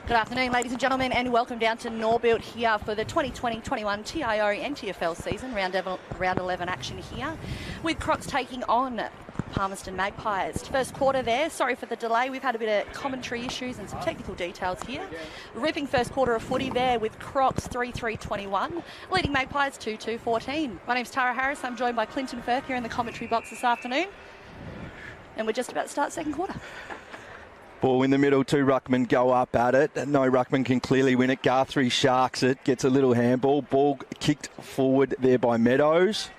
Good afternoon, ladies and gentlemen, and welcome down to Norbuilt here for the 2020-21 TIO NTFL season, round 11 action here, with Crocs taking on Palmerston Magpies. First quarter there, sorry for the delay, we've had a bit of commentary issues and some technical details here. Ripping first quarter of footy there with Crocs 3-3-21, leading Magpies 2-2-14. My name's Tara Harris, I'm joined by Clinton Firth here in the commentary box this afternoon, and we're just about to start second quarter. Ball in the middle, two ruckmen go up at it. No ruckman can clearly win it. Guthrie sharks it, gets a little handball. Ball kicked forward there by Meadows.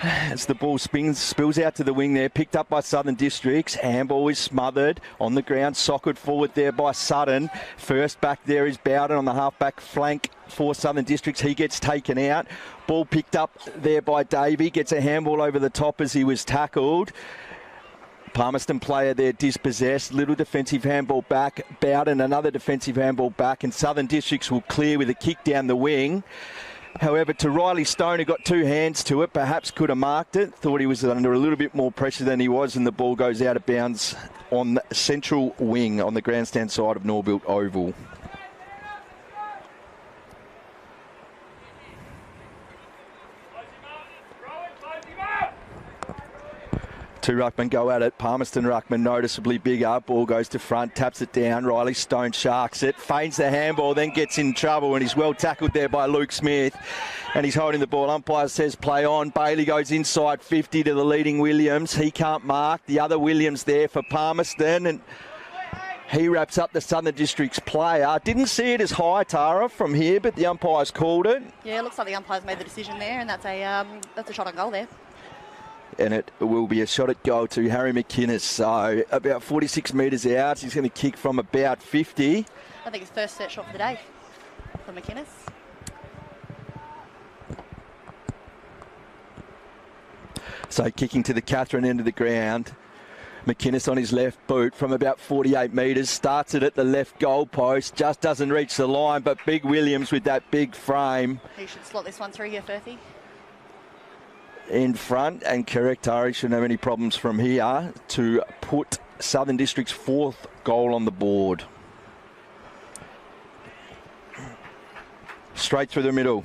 As the ball spills out to the wing there, picked up by Southern Districts. Handball is smothered on the ground, socket forward there by Sutton. First back there is Bowden on the half-back flank for Southern Districts. He gets taken out. Ball picked up there by Davey, gets a handball over the top as he was tackled. Palmerston player there dispossessed, little defensive handball back, Bowden another defensive handball back, and Southern Districts will clear with a kick down the wing. However, to Riley Stone, who got two hands to it, perhaps could have marked it, thought he was under a little bit more pressure than he was, and the ball goes out of bounds on the central wing on the grandstand side of Norbuilt Oval. Two ruckmen go at it. Palmerston ruckman noticeably bigger. Ball goes to front, taps it down. Riley Stone sharks it, feigns the handball, then gets in trouble, and he's well tackled there by Luke Smith. And he's holding the ball. Umpire says play on. Bailey goes inside 50 to the leading Williams. He can't mark. The other Williams there for Palmerston, and he wraps up the Southern Districts player. Didn't see it as high, Tara, from here, but the umpire's called it. Yeah, it looks like the umpire's made the decision there, and that's a shot on goal there. And it will be a shot at goal to Harry McInnes. So about 46 metres out. He's going to kick from about 50. I think his first set shot for the day for McInnes. So kicking to the Catherine end of the ground. McInnes on his left boot from about 48 metres. Starts it at the left goal post. Just doesn't reach the line, but Big Williams with that big frame. He should slot this one through here, Firthy. In front, and correct, Tari shouldn't have any problems from here to put Southern District's fourth goal on the board. Straight through the middle.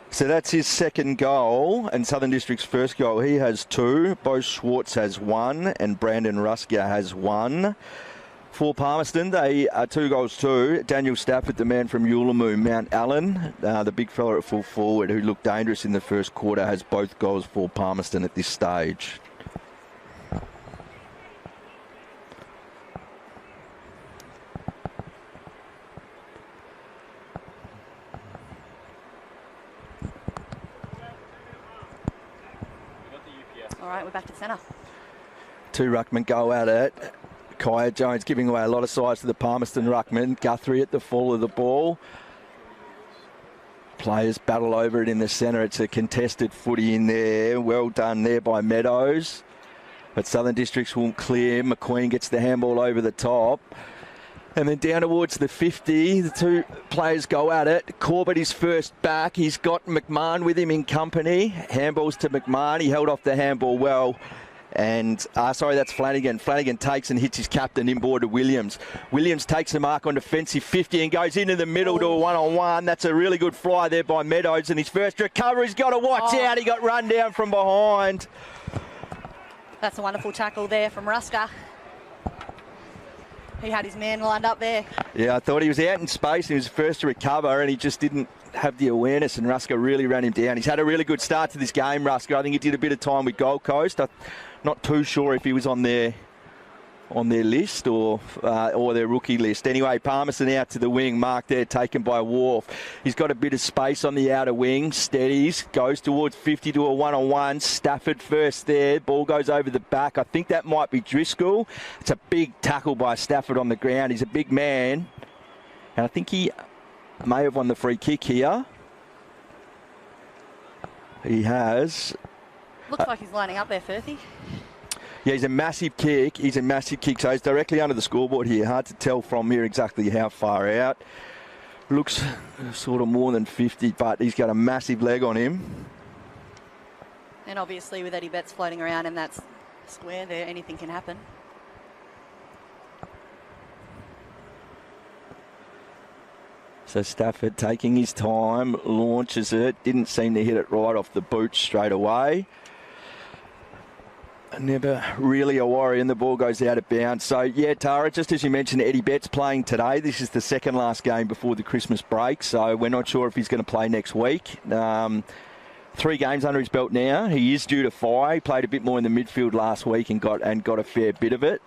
So that's his second goal, and Southern District's first goal. He has two. Bo Schwartz has one, and Brandon Rusker has one. For Palmerston, they are 2 goals too. Daniel Stafford, the man from Uluru, Mount Allen, the big fella at full forward who looked dangerous in the first quarter, has both goals for Palmerston at this stage. All right, we're back to centre. Two ruckmen go at it. Kaya Jones giving away a lot of size to the Palmerston ruckman. Guthrie at the fall of the ball. Players battle over it in the centre. It's a contested footy in there. Well done there by Meadows. But Southern Districts won't clear. McQueen gets the handball over the top. And then down towards the 50, the two players go at it. Corbett is first back. He's got McMahon with him in company. Handballs to McMahon. He held off the handball well. And, sorry, that's Flanagan. Flanagan takes and hits his captain inboard to Williams. Williams takes the mark on defensive 50 and goes into the middle to a one-on-one. That's a really good fly there by Meadows. And his first recovery's got to watch out. He got run down from behind. That's a wonderful tackle there from Rusker. He had his man lined up there. Yeah, I thought he was out in space. He was first to recover and he just didn't have the awareness, and Rusker really ran him down. He's had a really good start to this game, Rusker. I think he did a bit of time with Gold Coast. I'm not too sure if he was on their list or their rookie list. Anyway, Palmerston out to the wing. Mark there taken by Wharf. He's got a bit of space on the outer wing. Steadies. Goes towards 50 to a one-on-one. Stafford first there. Ball goes over the back. I think that might be Driscoll. It's a big tackle by Stafford on the ground. He's a big man. And I think he may have won the free kick here. He has. Looks like he's lining up there, Firthy. Yeah, he's a massive kick. He's a massive kick. So he's directly under the scoreboard here. Hard to tell from here exactly how far out. Looks sort of more than 50, but he's got a massive leg on him. And obviously with Eddie Betts floating around in that square there, anything can happen. So Stafford taking his time, launches it, didn't seem to hit it right off the boot straight away. Never really a worry, and the ball goes out of bounds. So, yeah, Tara, just as you mentioned, Eddie Betts playing today. This is the second last game before the Christmas break, so we're not sure if he's going to play next week. 3 games under his belt now. He is due to fire. He played a bit more in the midfield last week and got a fair bit of it.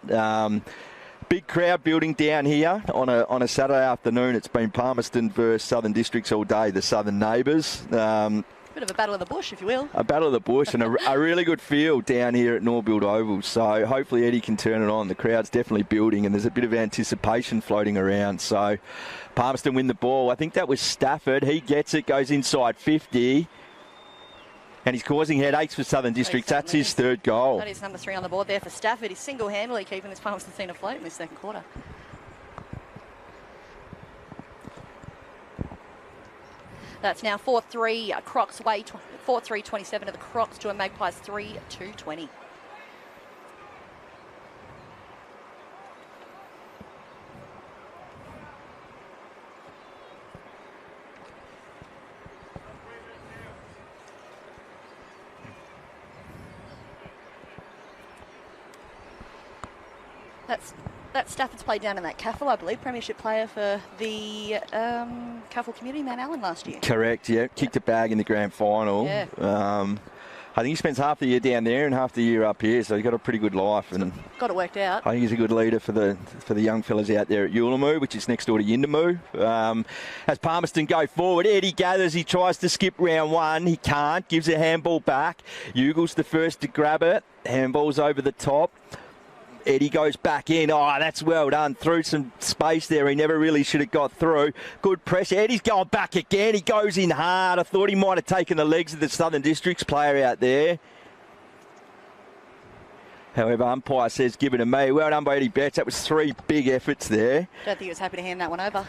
Big crowd building down here on a Saturday afternoon. It's been Palmerston versus Southern Districts all day, the Southern neighbours. Bit of a battle of the bush, if you will. A battle of the bush and a really good field down here at Norbuilt Oval. So hopefully Eddie can turn it on. The crowd's definitely building and there's a bit of anticipation floating around. So Palmerston win the ball. I think that was Stafford. He gets it, goes inside 50. And he's causing headaches for Southern Districts. That's his third goal. That is number 3 on the board there for Stafford. He's single-handedly keeping this Palmerston scene afloat in this second quarter. That's now 4-3 Crocs way, 4-3-27 to the Crocs to a Magpies 3-2-20. That's Stafford's played down in that Caffel, I believe, premiership player for the Caffel community, Mount Allen, last year. Correct, yeah. Kicked a bag in the grand final. Yeah. I think he spends half the year down there and half the year up here, so he's got a pretty good life. And got it worked out. I think he's a good leader for the young fellas out there at Yullamoo, which is next door to Yindamoo. As Palmerston go forward, Eddie gathers, he tries to skip round 1. He can't, gives a handball back. Ugel's the first to grab it. Handball's over the top. Eddie goes back in. Oh, that's well done. Through some space there. He never really should have got through. Good pressure. Eddie's going back again. He goes in hard. I thought he might have taken the legs of the Southern Districts player out there. However, umpire says, give it to me. Well done by Eddie Betts. That was 3 big efforts there. Don't think he was happy to hand that one over.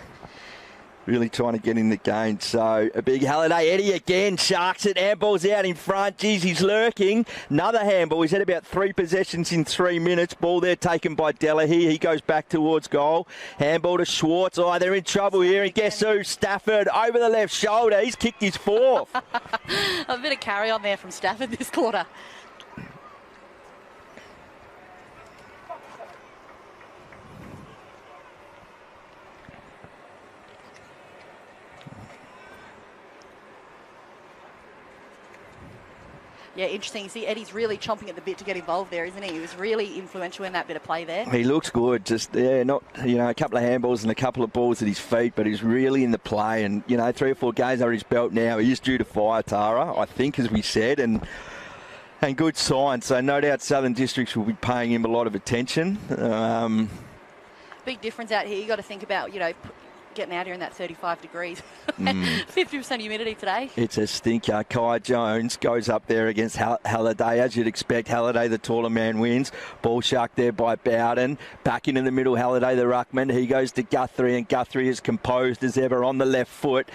Really trying to get in the game. So a big Halliday. Eddie again sharks it. Handball's out in front. Geez, he's lurking. Another handball. He's had about 3 possessions in 3 minutes. Ball there taken by Delahy. He goes back towards goal. Handball to Schwartz. Oh, they're in trouble here. And guess who? Stafford over the left shoulder. He's kicked his 4th. A bit of carry on there from Stafford this quarter. Yeah, interesting. You see Eddie's really chomping at the bit to get involved there, isn't he? He was really influential in that bit of play there. He looks good. Just, yeah, not, a couple of handballs and a couple of balls at his feet, but he's really in the play. And, 3 or 4 games under his belt now. He is due to fire, Tara, I think, as we said. And good sign. So no doubt Southern Districts will be paying him a lot of attention. Big difference out here. You got to think about, getting out here in that 35 degrees. 50% humidity today. It's a stinker. Kai Jones goes up there against Halliday. As you'd expect, Halliday, the taller man, wins. Ball sharked there by Bowden. Back into the middle, Halliday, the ruckman. He goes to Guthrie, and Guthrie is composed as ever on the left foot.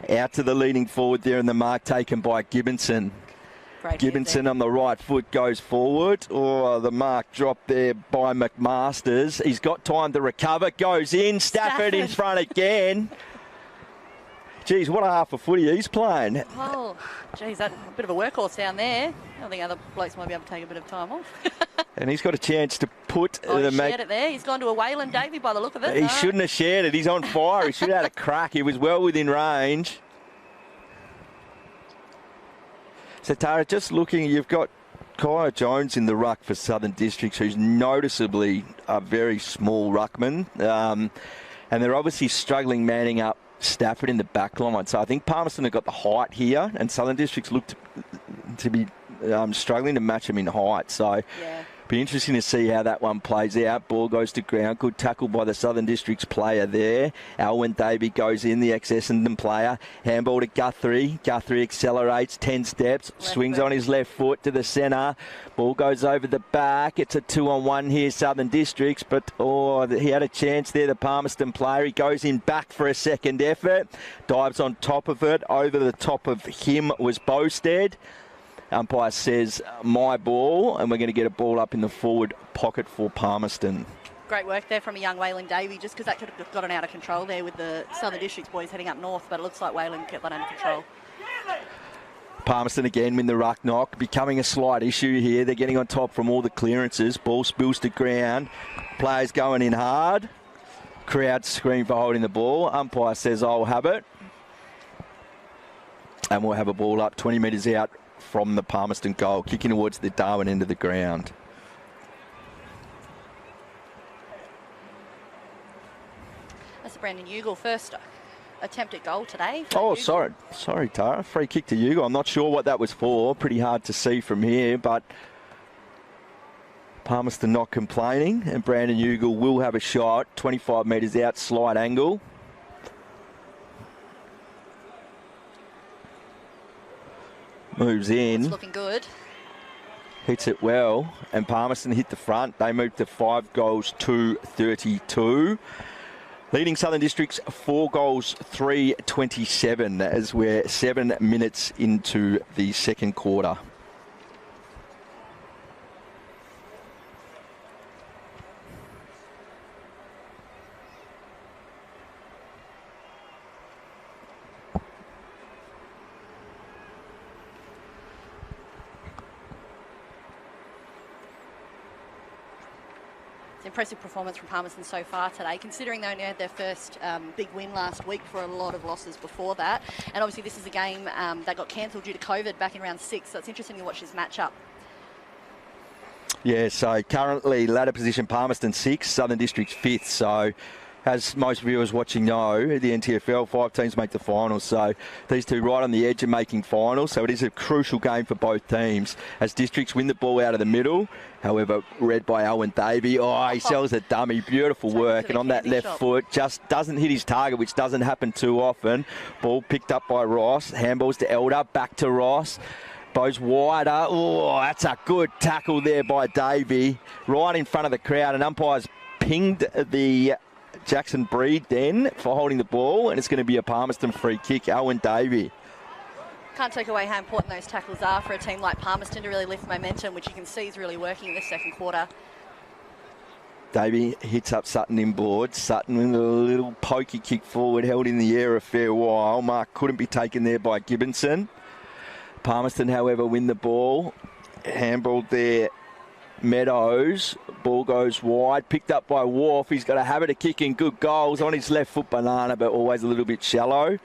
Out to the leading forward there, and the mark taken by Gibbonson. Gibbonson on the right foot goes forward. Oh, the mark dropped there by McMasters. He's got time to recover. Goes in. Stafford in front again. Geez, what a half a footy he's playing. Oh, geez, that's a bit of a workhorse down there. I think other blokes might be able to take a bit of time off. And he's got a chance to put he shared it there. He's gone to a Wayland Davey by the look of it. He shouldn't have shared it. He's on fire. He should have had a crack. He was well within range. So, Tara, just looking, you've got Kai Jones in the ruck for Southern Districts, who's noticeably a very small ruckman. And they're obviously struggling manning up Stafford in the back line. So I think Palmerston have got the height here, and Southern Districts look to be struggling to match them in height. So yeah. Be interesting to see how that one plays out. Ball goes to ground. Good tackle by the Southern Districts player there. Alwyn Davey goes in, the ex-Essendon player. Handball to Guthrie. Guthrie accelerates 10 steps. Swings on his left foot to the centre. Ball goes over the back. It's a 2-on-1 here, Southern Districts. But, he had a chance there, the Palmerston player. He goes in back for a second effort. Dives on top of it. Over the top of him was Bowstead. Umpire says my ball, and we're going to get a ball up in the forward pocket for Palmerston. Great work there from a young Waylon Davey, just because that could have gotten out of control there with the Southern Districts boys heading up north, but it looks like Waylon kept that under control. Palmerston again with the ruck knock, becoming a slight issue here. They're getting on top from all the clearances. Ball spills to ground. Players going in hard. Crowd scream for holding the ball. Umpire says, I'll have it. And we'll have a ball up 20 metres out from the Palmerston goal, kicking towards the Darwin end of the ground. That's Brandon Ugle, first attempt at goal today. Oh, sorry, Tara. Free kick to Ugle. I'm not sure what that was for. Pretty hard to see from here, but Palmerston not complaining, and Brandon Ugle will have a shot. 25 metres out, slight angle. Moves in. It's looking good. Hits it well, and Palmerston hit the front. They moved to 5 goals to 32. Leading Southern Districts 4 goals, 3-27 as we're 7 minutes into the second quarter. Impressive performance from Palmerston so far today, considering they only had their first big win last week for a lot of losses before that. And obviously this is a game that got cancelled due to COVID back in round 6, so it's interesting to watch this matchup. Yeah, so currently ladder position Palmerston 6, Southern Districts 5th. So as most viewers watching know, the NTFL, 5 teams make the finals. So these two right on the edge of making finals. So it is a crucial game for both teams as Districts win the ball out of the middle. However, read by Owen Davey. Oh, he sells a dummy. Beautiful work. And on that left foot, just doesn't hit his target, which doesn't happen too often. Ball picked up by Ross. Handballs to Elder. Back to Ross. Bows wider. Oh, that's a good tackle there by Davey. Right in front of the crowd. And umpires pinged the Jackson Breed then for holding the ball. And it's going to be a Palmerston free kick. Owen Davey. Can't take away how important those tackles are for a team like Palmerston to really lift momentum, which you can see is really working in the second quarter. Davey hits up Sutton inboard. Sutton with a little pokey kick forward, held in the air a fair while. Mark couldn't be taken there by Gibbonson. Palmerston, however, win the ball. Handballed there, Meadows. Ball goes wide, picked up by Wharf. He's got a habit of kicking good goals on his left foot, Banana, but always a little bit shallow.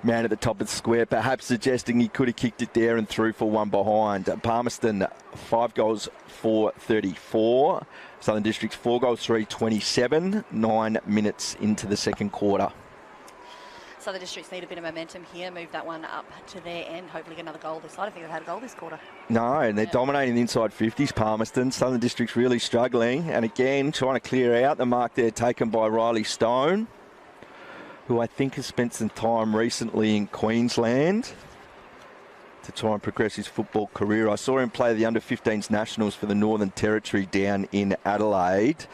Man at the top of the square, perhaps suggesting he could have kicked it there and through for one behind. Palmerston, 5 goals, 4-34. Southern Districts, 4 goals, 3-27. 9 minutes into the second quarter. Southern Districts need a bit of momentum here, move that one up to their end, hopefully get another goal this side. I don't think they've had a goal this quarter. No, and they're dominating the inside 50s, Palmerston. Southern Districts really struggling, and again, trying to clear out the mark there taken by Riley Stone, who I think has spent some time recently in Queensland to try and progress his football career. I saw him play the under-15s nationals for the Northern Territory down in Adelaide.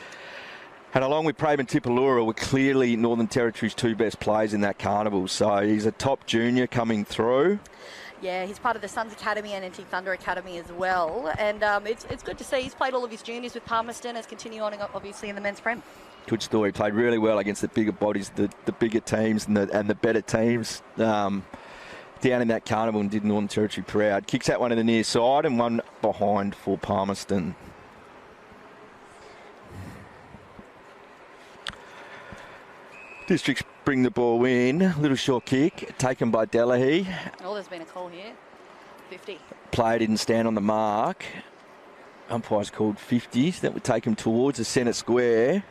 And along with Praven Tipalura were clearly Northern Territory's 2 best players in that carnival. So he's a top junior coming through. Yeah, he's part of the Suns Academy and NT Thunder Academy as well. And it's good to see he's played all of his juniors with Palmerston as continue on, obviously, in the men's prem. Good story. Played really well against the bigger bodies, the bigger teams and the better teams down in that carnival, and did Northern Territory proud. Kicks out one in the near side and one behind for Palmerston. Districts bring the ball in. Little short kick taken by Delahaye. Oh, there's been a call here. 50. Player didn't stand on the mark. Umpire's called 50. That would take him towards the centre square,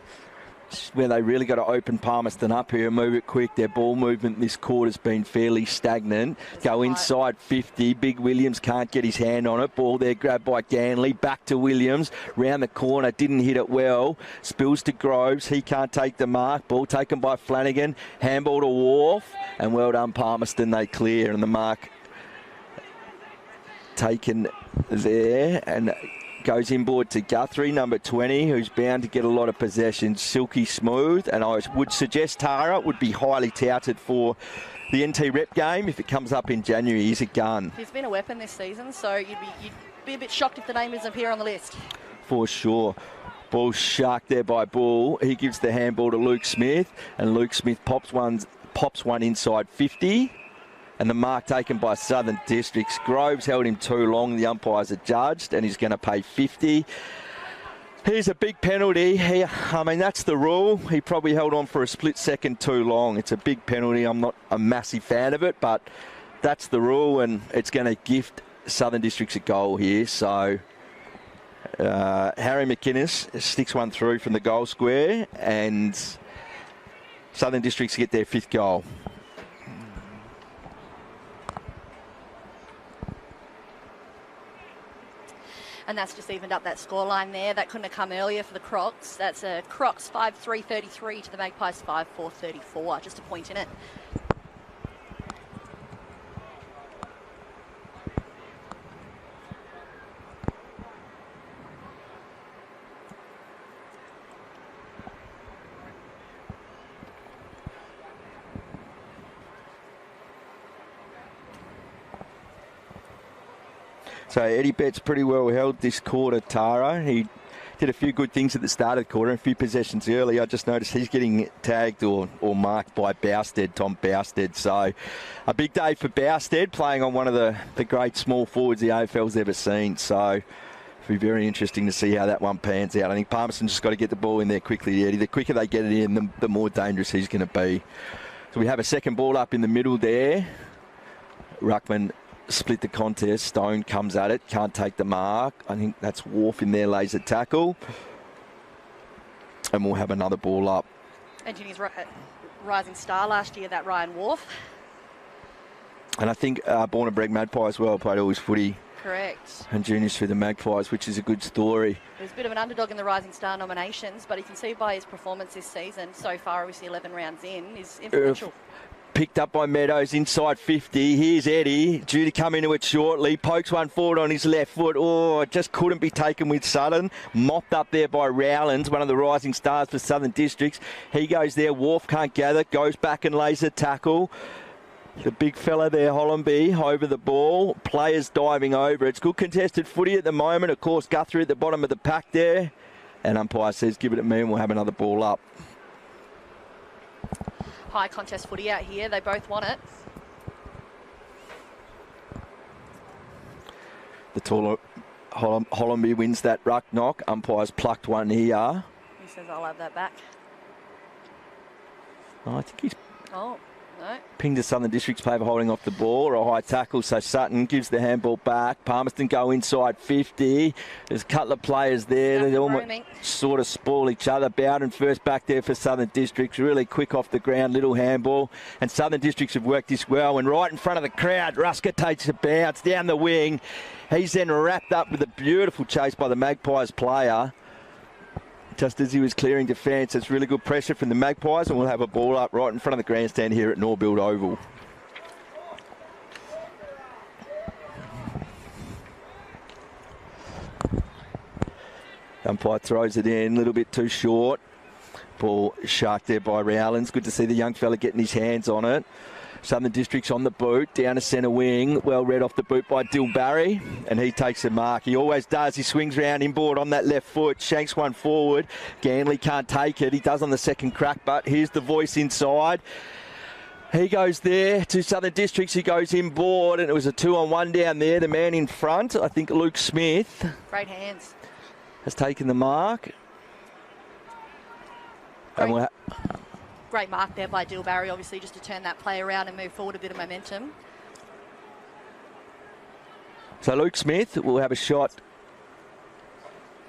where they really got to open Palmerston up here and move it quick. Their ball movement this quarter's been fairly stagnant. Go inside 50. Big Williams can't get his hand on it. Ball there grabbed by Ganley. Back to Williams. Round the corner. Didn't hit it well. Spills to Groves. He can't take the mark. Ball taken by Flanagan. Handball to Wharf. And well done, Palmerston. They clear. And the mark taken there. And goes inboard to Guthrie, number 20, who's bound to get a lot of possession. Silky smooth, and I would suggest Tara would be highly touted for the NT rep game if it comes up in January. He's a gun. He's been a weapon this season, so you'd be a bit shocked if the name doesn't appear on the list. For sure. Ball sharked there by Bull. He gives the handball to Luke Smith, and Luke Smith pops one inside 50. And the mark taken by Southern Districts. Groves held him too long. The umpires are judged, and he's going to pay 50. Here's a big penalty. I mean, that's the rule. He probably held on for a split second too long. It's a big penalty. I'm not a massive fan of it, but that's the rule, and it's going to gift Southern Districts a goal here. So Harry McInnes sticks one through from the goal square, and Southern Districts get their 5th goal. And that's just evened up that scoreline there. That couldn't have come earlier for the Crocs. That's a Crocs 5-3-33 to the Magpies 5-4-34. Just a point in it. So Eddie Betts pretty well held this quarter, Tara. He did a few good things at the start of the quarter, a few possessions early. I just noticed he's getting tagged or marked by Bousted, Tom Bousted. So a big day for Bousted, playing on one of the great small forwards the AFL's ever seen. So it'll be very interesting to see how that one pans out. I think Palmerston's just got to get the ball in there quickly, Eddie. The quicker they get it in, the more dangerous he's going to be. So we have a second ball up in the middle there. Ruckman split the contest. Stone comes at it, can't take the mark. I think that's Wharf in there, lays a tackle. And we'll have another ball up. And Ginny's rising star last year, that Ryan Wharf. And I think Born and Bred Magpie as well, played all his footy. Correct. And juniors through the Magpies, which is a good story. He was a bit of an underdog in the Rising Star nominations, but you can see by his performance this season so far, obviously 11 rounds in, is influential. Picked up by Meadows inside 50. Here's Eddie, due to come into it shortly. Pokes one forward on his left foot. Oh, it just couldn't be taken with Sutton. Mopped up there by Rowlands, one of the rising stars for Southern Districts. He goes there. Wharf can't gather. Goes back and lays a tackle. The big fella there, Hollenby, over the ball. Players diving over. It's good contested footy at the moment. Of course, Guthrie at the bottom of the pack there. And umpire says, give it at me and we'll have another ball up. High contest footy out here. They both want it. The taller Hollenby wins that ruck knock. Umpire's plucked one here. He says, I'll have that back. Oh, I think he's... Oh, no. Pinged the Southern Districts player holding off the ball, or a high tackle, so Sutton gives the handball back. Palmerston go inside 50. There's a couple of players there. They almost sort of spoil each other. Bowden first back there for Southern Districts. Really quick off the ground, little handball. And Southern Districts have worked this well. And right in front of the crowd, Rusker takes a bounce down the wing. He's then wrapped up with a beautiful chase by the Magpies player. Just as he was clearing defence. It's really good pressure from the Magpies, and we'll have a ball up right in front of the grandstand here at Norbuilt Oval. Umpire throws it in, a little bit too short. Ball sharked there by Rowlands. Good to see the young fella getting his hands on it. Southern Districts on the boot, down to centre wing. Well read off the boot by Dill Barry, and he takes the mark. He always does. He swings round inboard on that left foot, shanks one forward. Ganley can't take it. He does on the second crack, but here's the voice inside. He goes there to Southern Districts. He goes inboard, and it was a 2-on-1 down there. The man in front, I think Luke Smith. Great hands. Has taken the mark. Great mark there by Dill Barry, obviously, just to turn that play around and move forward a bit of momentum. So Luke Smith will have a shot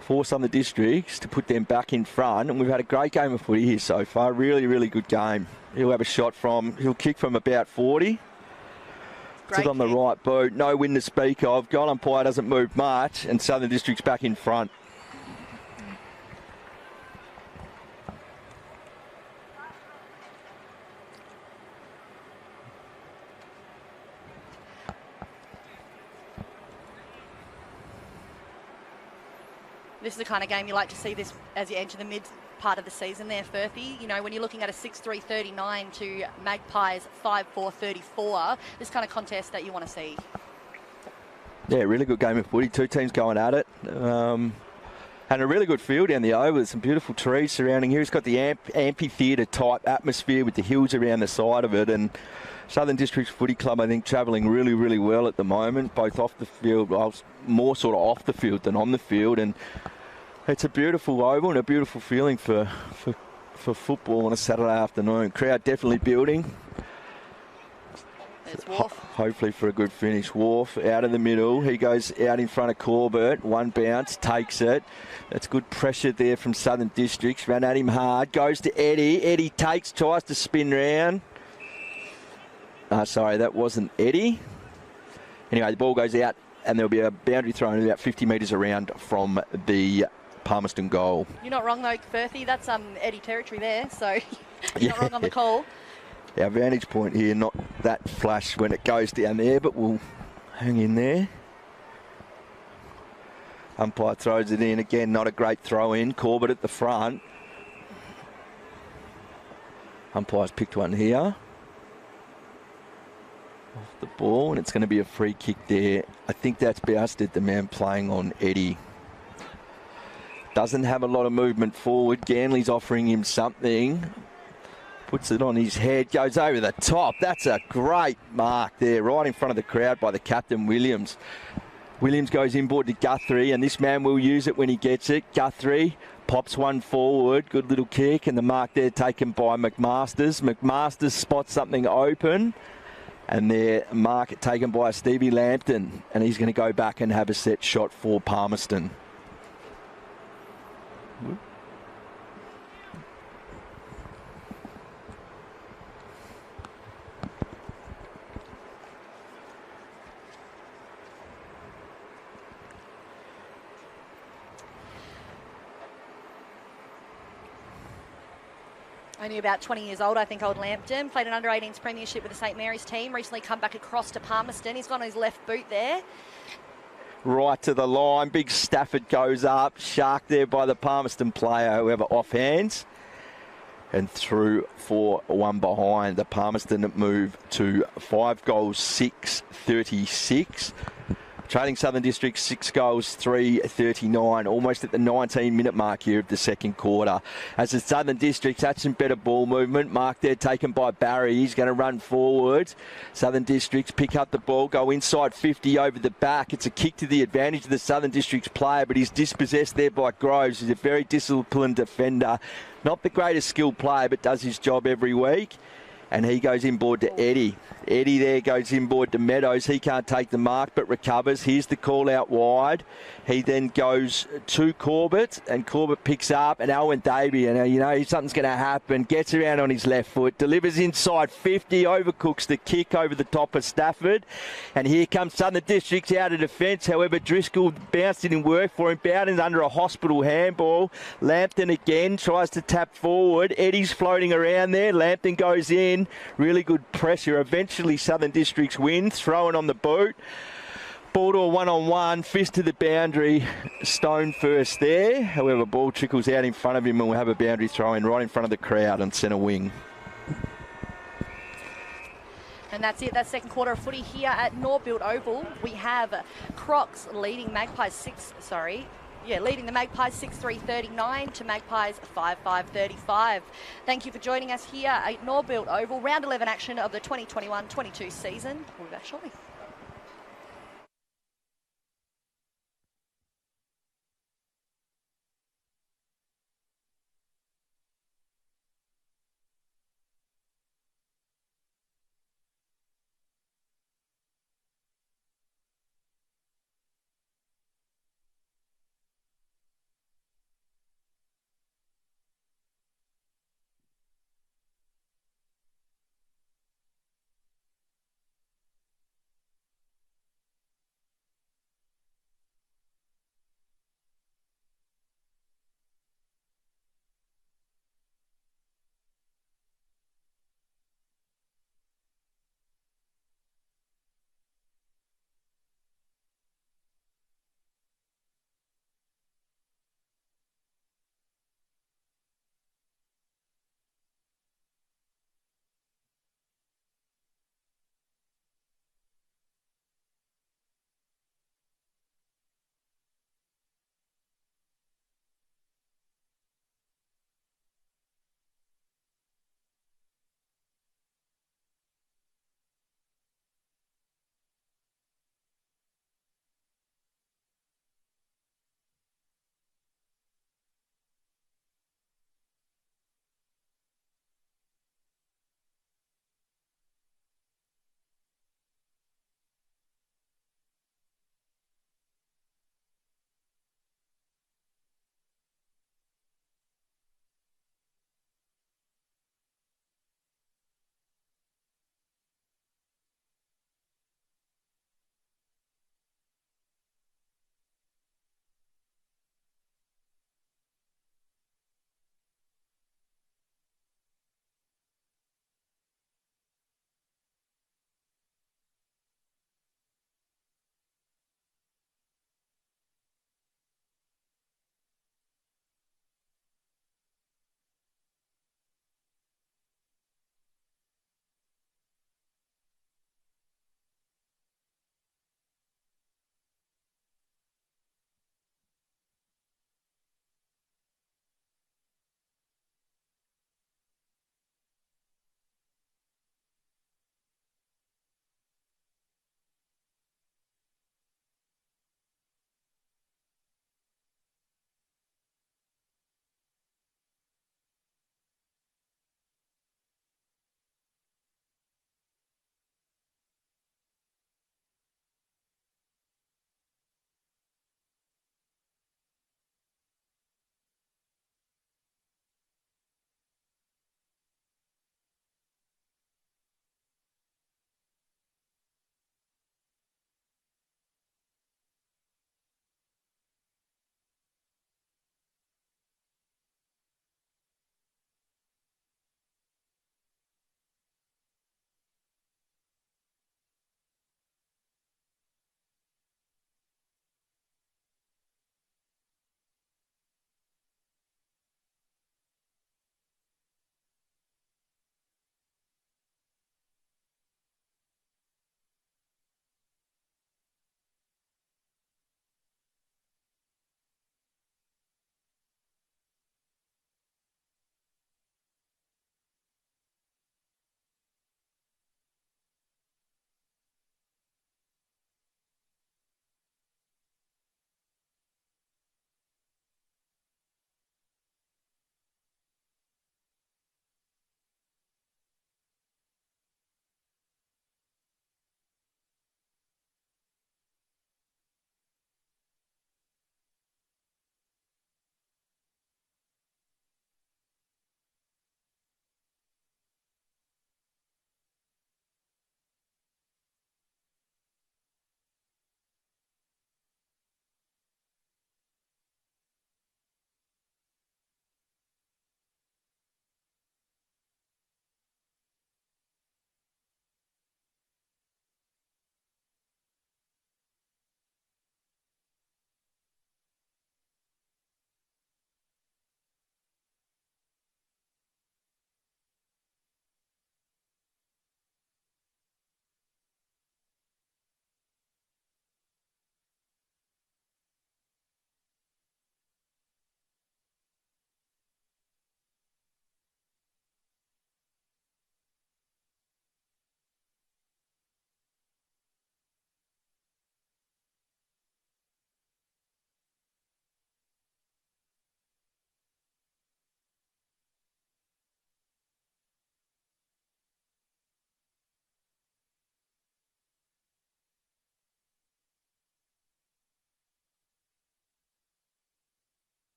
for Southern Districts to put them back in front. And we've had a great game of footy here so far. Really, really good game. He'll have a shot he'll kick from about 40. It's on the right boot. No wind to speak of. Goal umpire doesn't move much. And Southern Districts back in front. This is the kind of game you like to see this as you enter the mid part of the season there, Firthy. You know, when you're looking at a 6-3-39 to Magpies 5-4-34, this kind of contest that you want to see. Yeah, really good game of footy. Two teams going at it. And a really good field down the over. There's some beautiful trees surrounding here. It's got the amphitheatre type atmosphere with the hills around the side of it. And Southern Districts Footy Club, I think, travelling really, really well at the moment, both off the field, well, more sort of off the field than on the field. And it's a beautiful oval and a beautiful feeling for football on a Saturday afternoon. Crowd definitely building. There's Wharf. Hopefully for a good finish. Wharf out of the middle. He goes out in front of Corbett. One bounce, takes it. That's good pressure there from Southern Districts. Ran at him hard. Goes to Eddie. Eddie takes, tries to spin round. Sorry, that wasn't Eddie. Anyway, the ball goes out and there'll be a boundary thrown about 50 metres around from the Palmerston goal. You're not wrong though, Firthy. That's Eddie territory there, so you're not wrong on the call. Our vantage point here, not that flash when it goes down there, but we'll hang in there. Umpire throws it in. Again, not a great throw in. Corbett at the front. Umpire's picked one here. Off the ball, and it's going to be a free kick there. I think that's Bousted, the man playing on Eddie. Doesn't have a lot of movement forward. Ganley's offering him something. Puts it on his head, goes over the top. That's a great mark there, right in front of the crowd by the captain, Williams. Williams goes inboard to Guthrie, and this man will use it when he gets it. Guthrie pops one forward, good little kick, and the mark there taken by McMasters. McMasters spots something open, and their mark taken by Stevie Lambton, and he's going to go back and have a set shot for Palmerston. Only about 20 years old, I think, old Lambton. Played an under-18s premiership with the St Mary's team. Recently come back across to Palmerston. He's got on his left boot there. Right to the line. Big Stafford goes up. Shark there by the Palmerston player, whoever off hands. And through for one behind. The Palmerston move to 5 goals, 6-36. Trailing Southern District 6 goals, 3-39, almost at the 19-minute mark here of the second quarter. As the Southern Districts had some better ball movement. Mark there taken by Barry. He's going to run forward. Southern Districts pick up the ball, go inside 50 over the back. It's a kick to the advantage of the Southern Districts player, but he's dispossessed there by Groves. He's a very disciplined defender. Not the greatest skilled player, but does his job every week. And he goes inboard to Eddie. Eddie there goes inboard to Meadows. He can't take the mark but recovers. Here's the call out wide. He then goes to Corbett, and Corbett picks up, and Alwyn Davey, and you know something's going to happen. Gets around on his left foot, delivers inside 50, overcooks the kick over the top of Stafford. And here comes Southern Districts out of defence. However, Driscoll bounced it in work for him. Bowden's under a hospital handball. Lambton again tries to tap forward. Eddie's floating around there. Lambton goes in. Really good pressure. Eventually Southern Districts win. Throwing on the boot. Ball to a one-on-one. Fist to the boundary. Stone first there. However, ball trickles out in front of him, and we'll have a boundary throw in right in front of the crowd on centre wing. And that's it. That's second quarter of footy here at Norbuilt Oval. We have Crocs leading Magpies leading the Magpies 6-3-39 to Magpies 5-5-35. Thank you for joining us here at Norbuilt Oval. Round 11 action of the 2021-22 season. We'll be back shortly.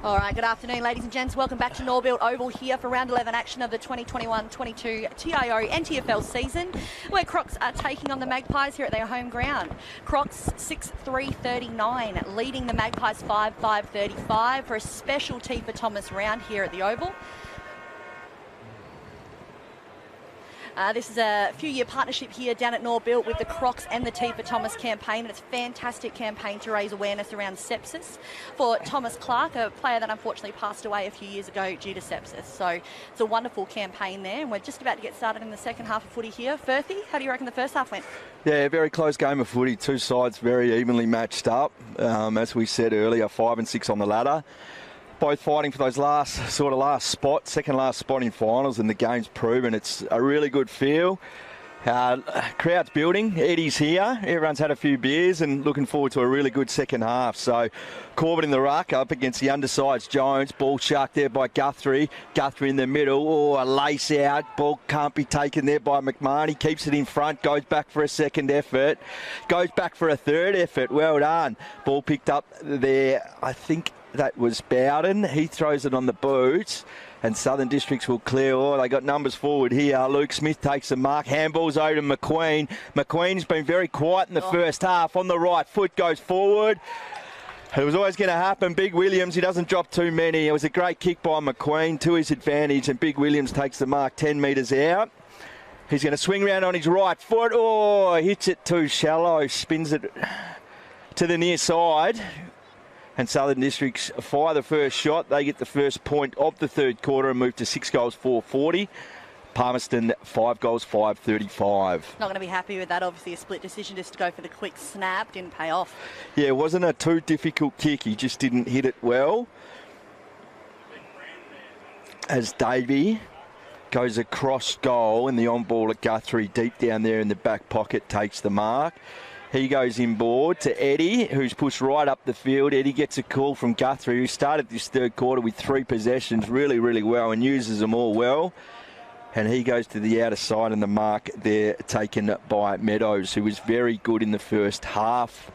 All right, good afternoon, ladies and gents. Welcome back to Norbuilt Oval here for round 11 action of the 2021-22 TIO NTFL season, where Crocs are taking on the Magpies here at their home ground. Crocs 6-3-39, leading the Magpies 5-5-35 for a special T for Thomas round here at the Oval. This is a few-year partnership here down at Norbuilt with the Crocs and the T for Thomas campaign, and it's a fantastic campaign to raise awareness around sepsis for Thomas Clark, a player that unfortunately passed away a few years ago due to sepsis. So it's a wonderful campaign there, and we're just about to get started in the second half of footy here. Firthy, how do you reckon the first half went? Yeah, very close game of footy. Two sides very evenly matched up. As we said earlier, 5 and 6 on the ladder. Both fighting for those second last spot in finals, and the game's proven it's a really good feel. Crowd's building. Eddie's here. Everyone's had a few beers and looking forward to a really good second half. So Corbett in the ruck up against the undersides Jones. Ball sharked there by Guthrie. Guthrie in the middle. Oh, a lace out. Ball can't be taken there by McMahon. He keeps it in front. Goes back for a second effort. Goes back for a third effort. Well done. Ball picked up there. I think that was Bowden. He throws it on the boot, and Southern Districts will clear. Oh, they got numbers forward here. Luke Smith takes the mark. Handball's over to McQueen. McQueen's been very quiet in the first half. On the right foot, goes forward. It was always going to happen. Big Williams, he doesn't drop too many. It was a great kick by McQueen to his advantage, and Big Williams takes the mark 10 metres out. He's going to swing round on his right foot. Oh, hits it too shallow. Spins it to the near side. And Southern Districts fire the first shot. They get the first point of the third quarter and move to 6 goals, 4-40. Palmerston, 5 goals, 5-35. Not going to be happy with that. Obviously, a split decision just to go for the quick snap. Didn't pay off. Yeah, it wasn't a too difficult kick. He just didn't hit it well. As Davey goes across goal, and the on-ball at Guthrie deep down there in the back pocket takes the mark. He goes inboard to Eddie, who's pushed right up the field. Eddie gets a call from Guthrie, who started this third quarter with 3 possessions really, really well and uses them all well. And he goes to the outer side, and the mark there taken by Meadows, who was very good in the first half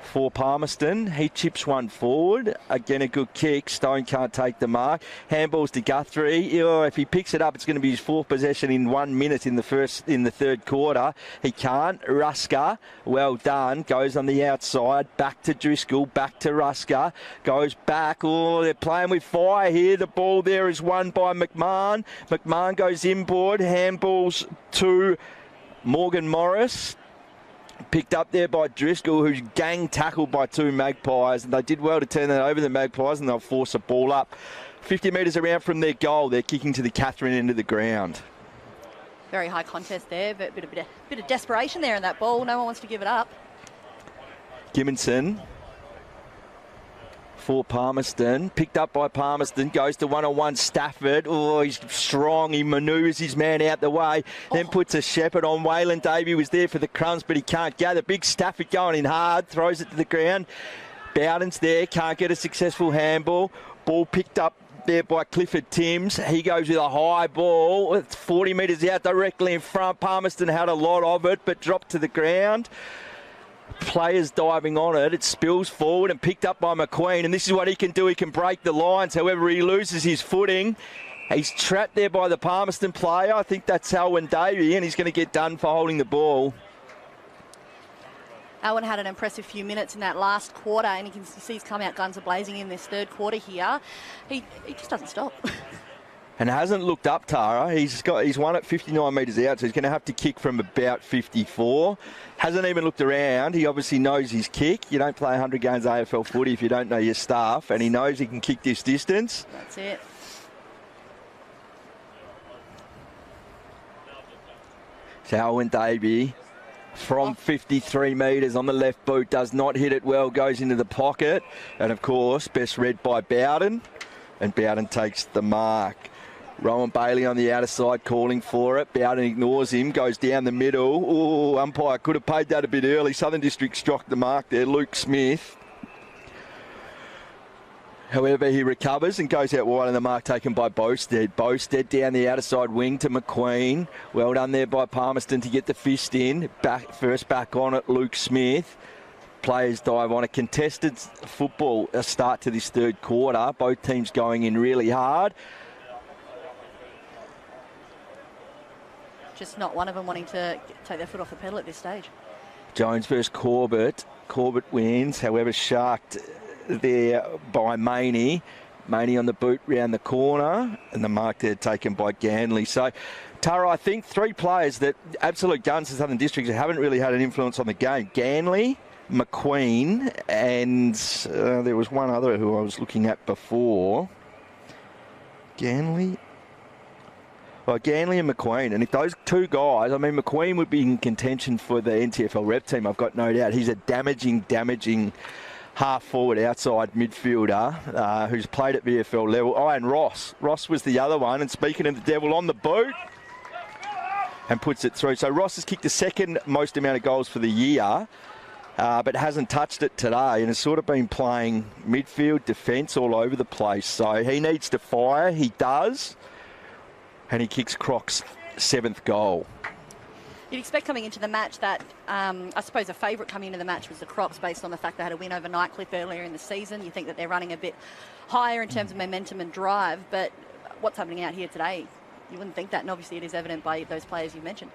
for Palmerston. He chips one forward. Again, a good kick. Stone can't take the mark. Handballs to Guthrie. Oh, if he picks it up, it's going to be his 4th possession in 1 minute in the third quarter. He can't. Rusker, well done. Goes on the outside. Back to Driscoll. Back to Rusker. Goes back. Oh, they're playing with fire here. The ball there is won by McMahon. McMahon goes inboard. Handballs to Morgan Morris. Picked up there by Driscoll, who's gang tackled by 2 Magpies, and they did well to turn that over the Magpies, and they'll force a ball up 50 metres around from their goal. They're kicking to the Catherine end of the ground. Very high contest there, but a bit of desperation there in that ball. No one wants to give it up. Gimmonson for Palmerston, picked up by Palmerston, goes to one-on-one Stafford. Oh, he's strong. He manoeuvres his man out the way, then puts a shepherd on. Waylon Davey was there for the crumbs, but he can't gather. Big Stafford going in hard, throws it to the ground. Bowden's there, can't get a successful handball. Ball picked up there by Clifford Timms. He goes with a high ball. It's 40 metres out directly in front. Palmerston had a lot of it, but dropped to the ground. Players diving on it. It spills forward and picked up by McQueen, and this is what he can do. He can break the lines. However, he loses his footing. He's trapped there by the Palmerston player. I think that's Alwyn Davey, and he's going to get done for holding the ball. Alwyn had an impressive few minutes in that last quarter, and you can see he's come out guns a-blazing in this third quarter here. He just doesn't stop. And hasn't looked up, Tara. He's won at 59 metres out, so he's going to have to kick from about 54. Hasn't even looked around. He obviously knows his kick. You don't play 100 games AFL footy if you don't know your stuff, and he knows he can kick this distance. That's it. So Alwyn Davey from 53 metres on the left boot does not hit it well, goes into the pocket, and of course best read by Bowden, and Bowden takes the mark. Rowan Bailey on the outer side calling for it. Bowden ignores him, goes down the middle. Oh, umpire could have paid that a bit early. Southern District struck the mark there. Luke Smith. However, he recovers and goes out wide, and the mark taken by Bowstead. Bowstead down the outer side wing to McQueen. Well done there by Palmerston to get the fist in. Back on it, Luke Smith. players dive on a contested football start to this third quarter. Both teams going in really hard. Just not one of them wanting to take their foot off the pedal at this stage. Jones versus Corbett. Corbett wins, however, sharked there by Maney. Maney on the boot round the corner, and the mark there taken by Ganley. So, Tara, I think 3 players that absolute guns to Southern Districts haven't really had an influence on the game. Ganley, McQueen, and there was one other who I was looking at before. Ganley and McQueen. And if those 2 guys, I mean, McQueen would be in contention for the NTFL rep team, I've got no doubt. He's a damaging half-forward outside midfielder who's played at VFL level. Oh, and Ross. Ross was the other one. And speaking of the devil, on the boot and puts it through. So Ross has kicked the second most amount of goals for the year, but hasn't touched it today and has sort of been playing midfield, defence all over the place. So he needs to fire. He does. And he kicks Croc's 7th goal. You'd expect coming into the match that, I suppose a favourite coming into the match was the Crocs based on the fact they had a win over Nightcliff earlier in the season. You think that they're running a bit higher in terms of momentum and drive, but what's happening out here today, you wouldn't think that, and obviously it is evident by those players you mentioned.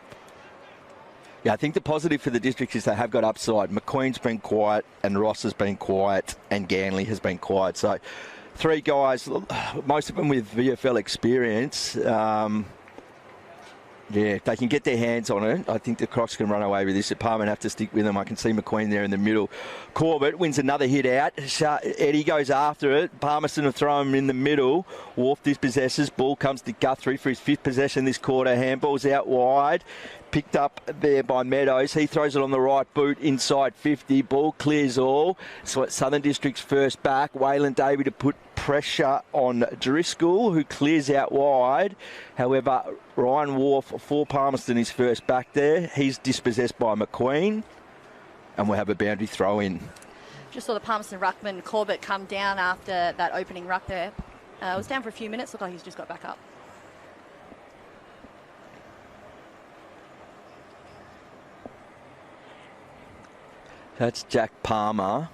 Yeah, I think the positive for the Districts is they have got upside. McQueen's been quiet and Ross has been quiet and Ganley has been quiet. So 3 guys, most of them with VFL experience. Yeah, if they can get their hands on it, I think the Crocs can run away with this. Parliament have to stick with them. I can see McQueen there in the middle. Corbett wins another hit out. Eddie goes after it. Palmerston will throw him in the middle. Wharf dispossesses. Ball comes to Guthrie for his 5th possession this quarter. Handball's out wide. Picked up there by Meadows. He throws it on the right boot inside 50. Ball clears all. So it's Southern District's first back. Waylon Davey to put pressure on Driscoll, who clears out wide. However, Ryan Wharf for Palmerston is first back there. He's dispossessed by McQueen. And we'll have a boundary throw in. Just saw the Palmerston ruckman Corbett come down after that opening ruck there. Was down for a few minutes. Looked like he's just got back up. That's Jack Palmer.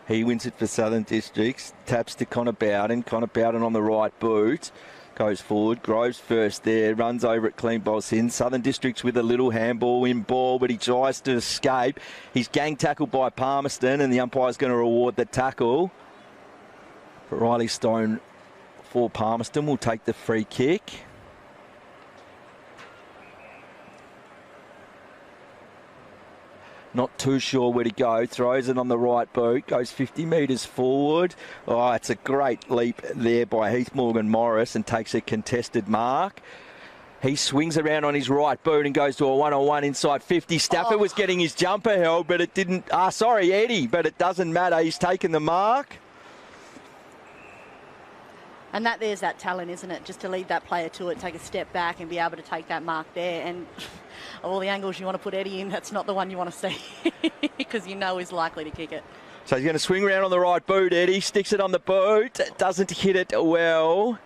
He wins it for Southern Districts. Taps to Connor Bowden. Connor Bowden on the right boot. Goes forward. Groves first there. Runs over at clean boss in. Southern Districts with a little handball in ball, but he tries to escape. He's gang tackled by Palmerston, and the umpire's going to reward the tackle. But Riley Stone for Palmerston will take the free kick. Not too sure where to go. Throws it on the right boot. Goes 50 metres forward. Oh, it's a great leap there by Heath Morgan Morris and takes a contested mark. He swings around on his right boot and goes to a one-on-one inside 50. Stafford was getting his jumper held, but it didn't... Eddie, but it doesn't matter. He's taken the mark. And there's that talent, isn't it? Just to lead that player to it, take a step back and be able to take that mark there. And of all the angles you want to put Eddie in, that's not the one you want to see because you know he's likely to kick it. So he's going to swing around on the right boot, Eddie. Sticks it on the boot. Doesn't hit it well.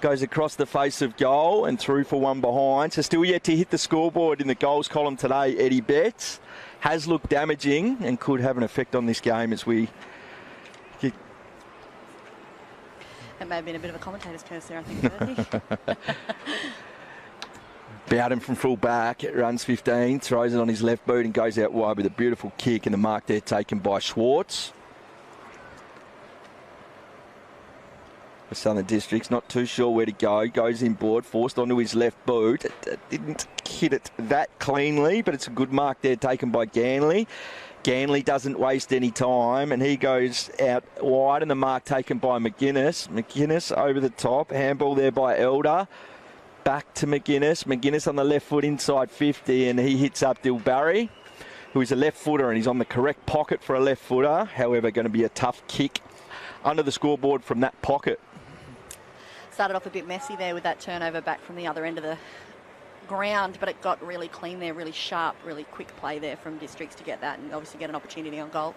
Goes across the face of goal and through for one behind. So still yet to hit the scoreboard in the goals column today, Eddie Betts. Has looked damaging and could have an effect on this game as we... That may have been a bit of a commentator's curse there, I think. Bowden from full back, runs 15, throws it on his left boot and goes out wide with a beautiful kick, and the mark there taken by Schwartz. The Southern Districts not too sure where to go, goes inboard, forced onto his left boot. It didn't hit it that cleanly, but it's a good mark there taken by Ganley. Ganley doesn't waste any time, and he goes out wide, and the mark taken by McGuinness. McGuinness over the top, handball there by Elder. Back to McGuinness. McGuinness on the left foot inside 50, and he hits up Dill Barry, who is a left footer, and he's on the correct pocket for a left footer. However, going to be a tough kick under the scoreboard from that pocket. Started off a bit messy there with that turnover back from the other end of the ground, but it got really clean there, really sharp, really quick play there from Districts to get that and obviously get an opportunity on goal.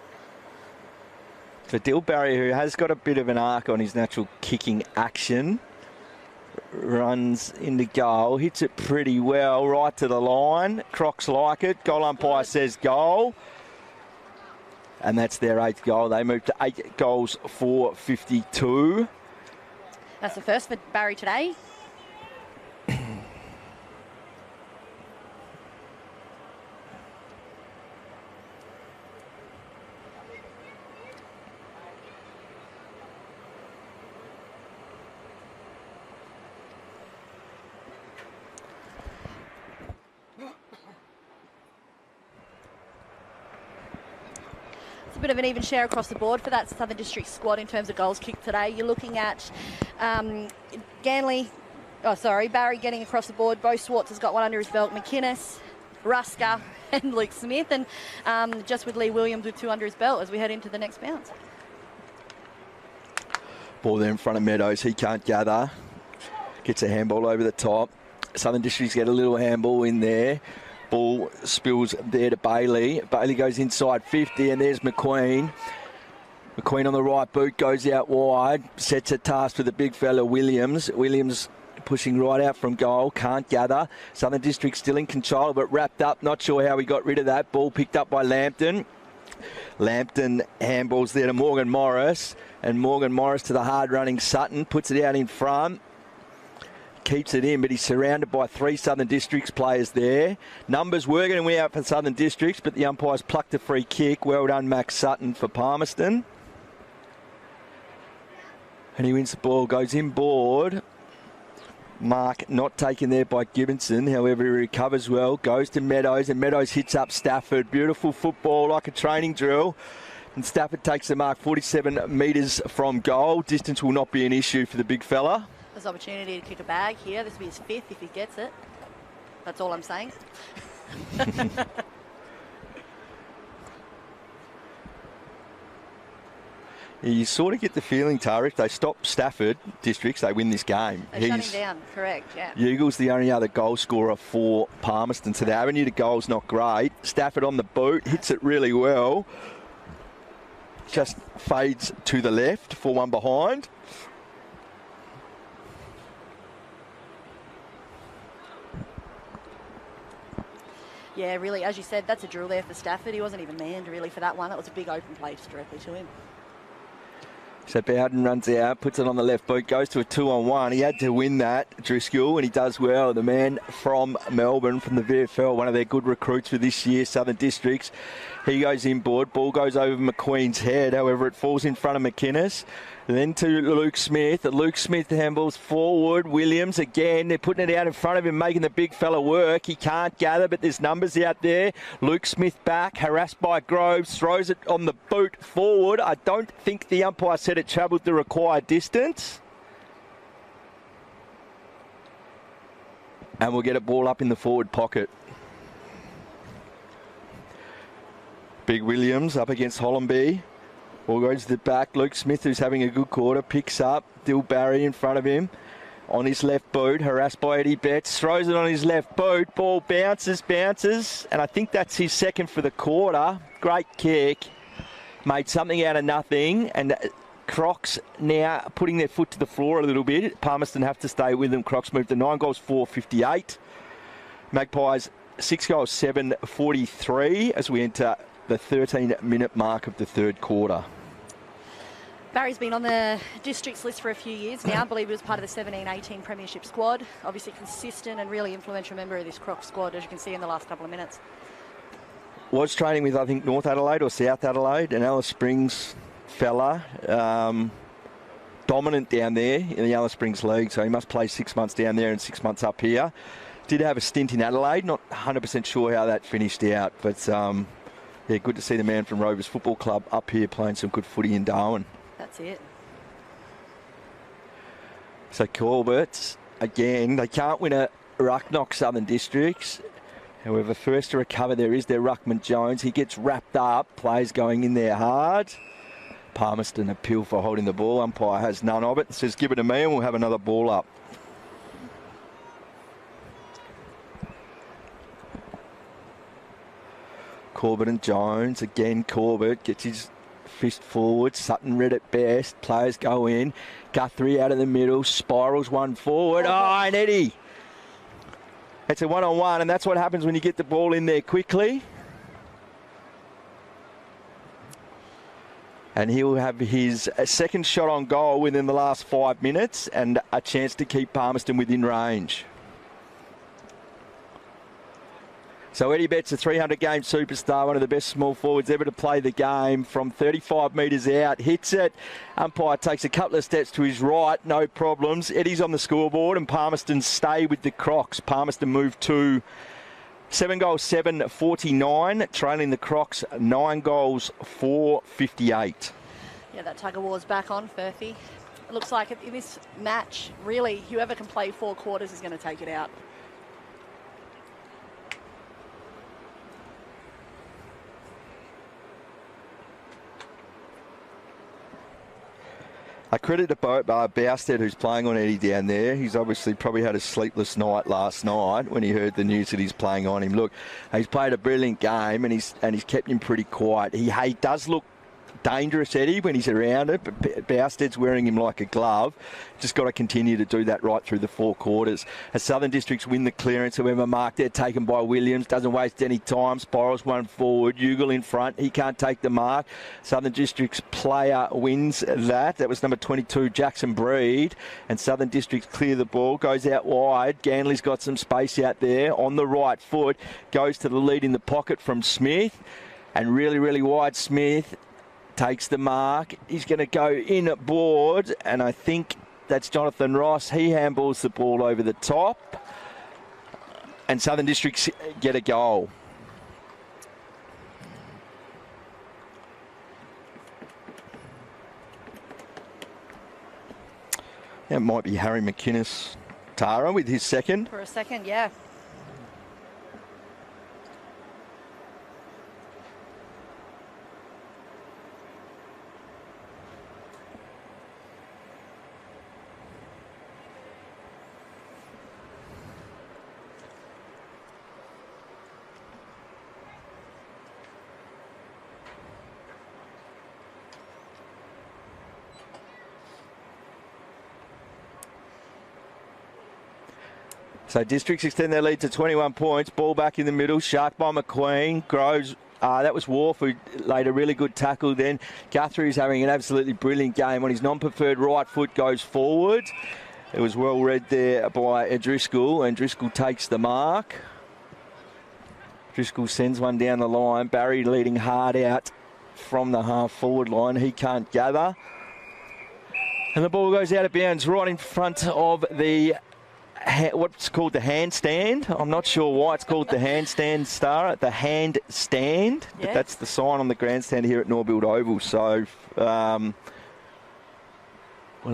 For Dill Barry, who has got a bit of an arc on his natural kicking action, runs into goal, hits it pretty well, right to the line. Crocs like it. Goal umpire says goal. And that's their 8th goal. They moved to 8 goals for 52. That's the first for Barry today. A bit of an even share across the board for that Southern District squad in terms of goals kicked today. You're looking at Barry getting across the board. Bo Swartz has got one under his belt. McInnes, Rusker and Luke Smith, and just with Lee Williams with 2 under his belt as we head into the next bounce. Ball there in front of Meadows. He can't gather. Gets a handball over the top. Southern Districts get a little handball in there. Ball spills there to Bailey. Bailey goes inside 50, and there's McQueen. McQueen on the right boot goes out wide. Sets a task for the big fella, Williams. Williams pushing right out from goal. Can't gather. Southern District still in control, but wrapped up. Not sure how he got rid of that. Ball picked up by Lambton. Lambton handballs there to Morgan Morris. And Morgan Morris to the hard-running Sutton. Puts it out in front. Keeps it in, but he's surrounded by 3 Southern Districts players there. Numbers were going to win out for Southern Districts, but the umpires plucked a free kick. Well done, Max Sutton for Palmerston. And he wins the ball, goes inboard. Mark not taken there by Gibbonson. However, he recovers well, goes to Meadows, and Meadows hits up Stafford. Beautiful football, like a training drill. And Stafford takes the mark 47 metres from goal. Distance will not be an issue for the big fella. There's opportunity to kick a bag here. This will be his 5th if he gets it. That's all I'm saying. You sort of get the feeling, Tara, if they stop Stafford Districts, they win this game. They shut him down, correct, yeah. Eagle's the only other goal scorer for Palmerston. So the avenue to goal's not great. Stafford on the boot, hits it really well. Just fades to the left for one behind. Yeah, really, as you said, that's a drill there for Stafford. He wasn't even manned, really, for that one. That was a big open play directly to him. So Bowden runs out, puts it on the left boot, goes to a 2-on-1. He had to win that, Driscoll, and he does well. The man from Melbourne, from the VFL, one of their good recruits for this year, Southern Districts. He goes inboard. Ball goes over McQueen's head. However, it falls in front of McInnes. Then to Luke Smith. Luke Smith handballs forward. Williams again. They're putting it out in front of him, making the big fella work. He can't gather, but there's numbers out there. Luke Smith back, harassed by Groves. Throws it on the boot forward. I don't think the umpire said it travelled the required distance. And we'll get a ball up in the forward pocket. Big Williams up against Hollenby. Ball goes to the back. Luke Smith, who's having a good quarter, picks up. Dill Barry in front of him. On his left boot, harassed by Eddie Betts. Throws it on his left boot. Ball bounces. And I think that's his 2nd for the quarter. Great kick. Made something out of nothing. And Crocs now putting their foot to the floor a little bit. Palmerston have to stay with them. Crocs moved to 9 goals, 4-58. Magpies 6 goals, 7-43 as we enter the 13-minute mark of the 3rd quarter. Barry's been on the districts list for a few years now. I believe he was part of the 17-18 premiership squad. Obviously consistent and really influential member of this Crocs squad, as you can see in the last couple of minutes. Was training with, I think, North Adelaide or South Adelaide, and Alice Springs fella. Dominant down there in the Alice Springs League, so he must play 6 months down there and 6 months up here. Did have a stint in Adelaide, not 100% sure how that finished out, but yeah, good to see the man from Rovers Football Club up here playing some good footy in Darwin. That's it. So Corbett, again, they can't win a ruck knock Southern Districts. However, first to recover there is their ruckman Jones. He gets wrapped up, plays going in there hard. Palmerston appeal for holding the ball. Umpire has none of it and says, give it to me and we'll have another ball up. Corbett and Jones. Again, Corbett gets his fist forward. Sutton read it best. Players go in. Guthrie out of the middle. Spirals one forward. Oh, and Eddie. It's a one-on-one, and that's what happens when you get the ball in there quickly. And he'll have his second shot on goal within the last 5 minutes and a chance to keep Palmerston within range. So Eddie Betts, a 300-game superstar, one of the best small forwards ever to play the game, from 35 metres out, hits it. Umpire takes a couple of steps to his right, no problems. Eddie's on the scoreboard and Palmerston stay with the Crocs. Palmerston move to 7 goals, 7-49, trailing the Crocs 9 goals, 4-58. Yeah, that tug of war's back on, Furphy. It looks like in this match, really, whoever can play 4 quarters is going to take it out. I credit to Bousted, who's playing on Eddie down there. He's obviously probably had a sleepless night last night when he heard the news that he's playing on him. Look, he's played a brilliant game and he's kept him pretty quiet. He does look dangerous, Eddie, when he's around it, but Bousted's wearing him like a glove. Just got to continue to do that right through the 4 quarters. As Southern Districts win the clearance, however, mark there taken by Williams, doesn't waste any time, spirals one forward, Ugle in front, he can't take the mark. Southern Districts player wins that. That was number 22, Jackson Breed, and Southern Districts clear the ball, goes out wide. Ganley's got some space out there on the right foot, goes to the lead in the pocket from Smith, and really wide Smith takes the mark. He's going to go in at board, and I think that's Jonathan Ross. He handballs the ball over the top, and Southern Districts get a goal. That might be Harry McInnes Tara with his second. For a second, yeah. So Districts extend their lead to 21 points. Ball back in the middle. Shark by McQueen. Groves. That was Wharf who laid a really good tackle then. Guthrie's having an absolutely brilliant game. On his non-preferred right foot goes forward. It was well read there by Driscoll, and Driscoll takes the mark. Driscoll sends one down the line. Barry leading hard out from the half-forward line. He can't gather. And the ball goes out of bounds right in front of the what's called the handstand. I'm not sure why it's called the handstand, Star. The handstand. Yeah. That's the sign on the grandstand here at Norbuilt Oval. So we'll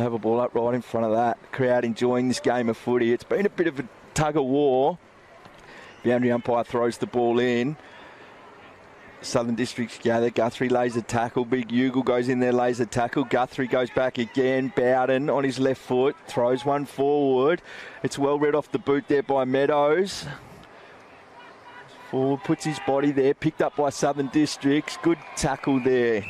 have a ball up right in front of that. Crowd enjoying this game of footy. It's been a bit of a tug of war. Boundary umpire throws the ball in. Southern Districts gather. Guthrie lays a tackle. Big Ugle goes in there, lays a tackle. Guthrie goes back again. Bowden on his left foot throws one forward. It's well read off the boot there by Meadows. Forward puts his body there. Picked up by Southern Districts. Good tackle there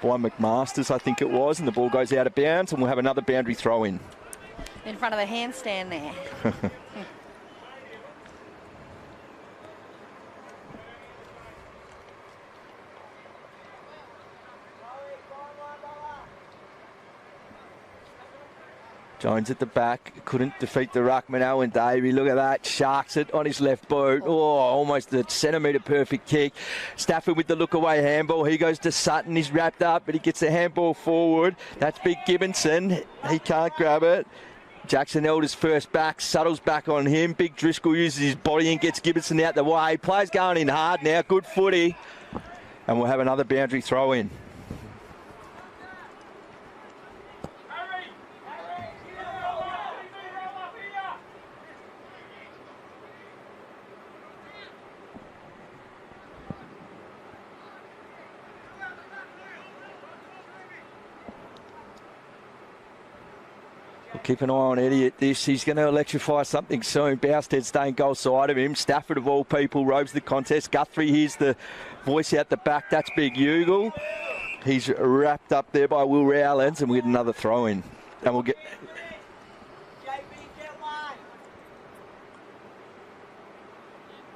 by McMasters, I think it was. And the ball goes out of bounds, and we'll have another boundary throw in. In front of the handstand there. Jones at the back, couldn't defeat the ruckman, Owen Davey. Look at that, sharks it on his left boot. Oh, almost a centimetre perfect kick. Stafford with the look away handball. He goes to Sutton, he's wrapped up, but he gets the handball forward. That's Big Gibbonson, he can't grab it. Jackson Elder's first back, Suttle's back on him. Big Driscoll uses his body and gets Gibbonson out the way. Players going in hard now, good footy. And we'll have another boundary throw in. Keep an eye on Eddie at this. He's going to electrify something soon. Bousted staying goal side of him. Stafford, of all people, robes the contest. Guthrie, here's the voice out the back. That's Big Ugle. He's wrapped up there by Will Rowlands, and we'll get another throw in. And we'll get...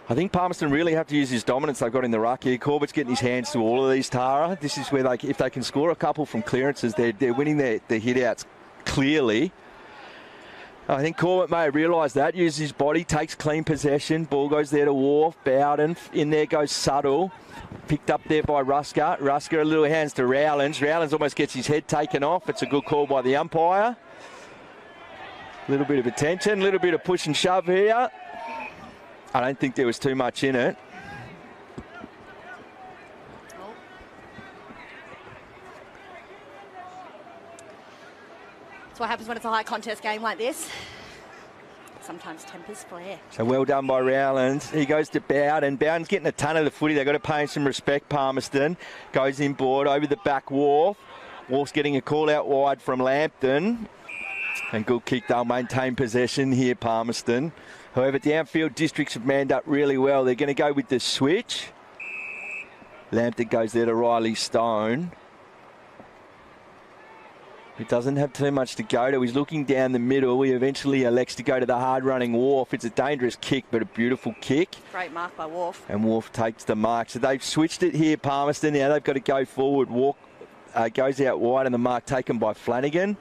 I think Palmerston really have to use his dominance they've got in the ruck here. Corbett's getting his hands to all of these, Tara. This is where if they can score a couple from clearances, they're winning their hit-outs clearly. I think Corbett may have realised that. Uses his body, takes clean possession. Ball goes there to Wharf. Bowden. In there goes Subtle. Picked up there by Rusker. Rusker a little hands to Rowlands. Rowlands almost gets his head taken off. It's a good call by the umpire. A little bit of attention, a little bit of push and shove here. I don't think there was too much in it. That's what happens when it's a high contest game like this. Sometimes tempers flare. So well done by Rowlands. He goes to Bowden. Bowden's getting a ton of the footy. They've got to pay him some respect, Palmerston. Goes inboard over the back Wharf. Wharf's getting a call out wide from Lambton. And good kick. They'll maintain possession here, Palmerston. However, downfield districts have manned up really well. They're going to go with the switch. Lambton goes there to Riley Stone. He doesn't have too much to go to. He's looking down the middle. He eventually elects to go to the hard-running Wharf. It's a dangerous kick, but a beautiful kick. Great mark by Wharf. And Wharf takes the mark. So they've switched it here, Palmerston. Now they've got to go forward. Walk goes out wide, and the mark taken by Flanagan.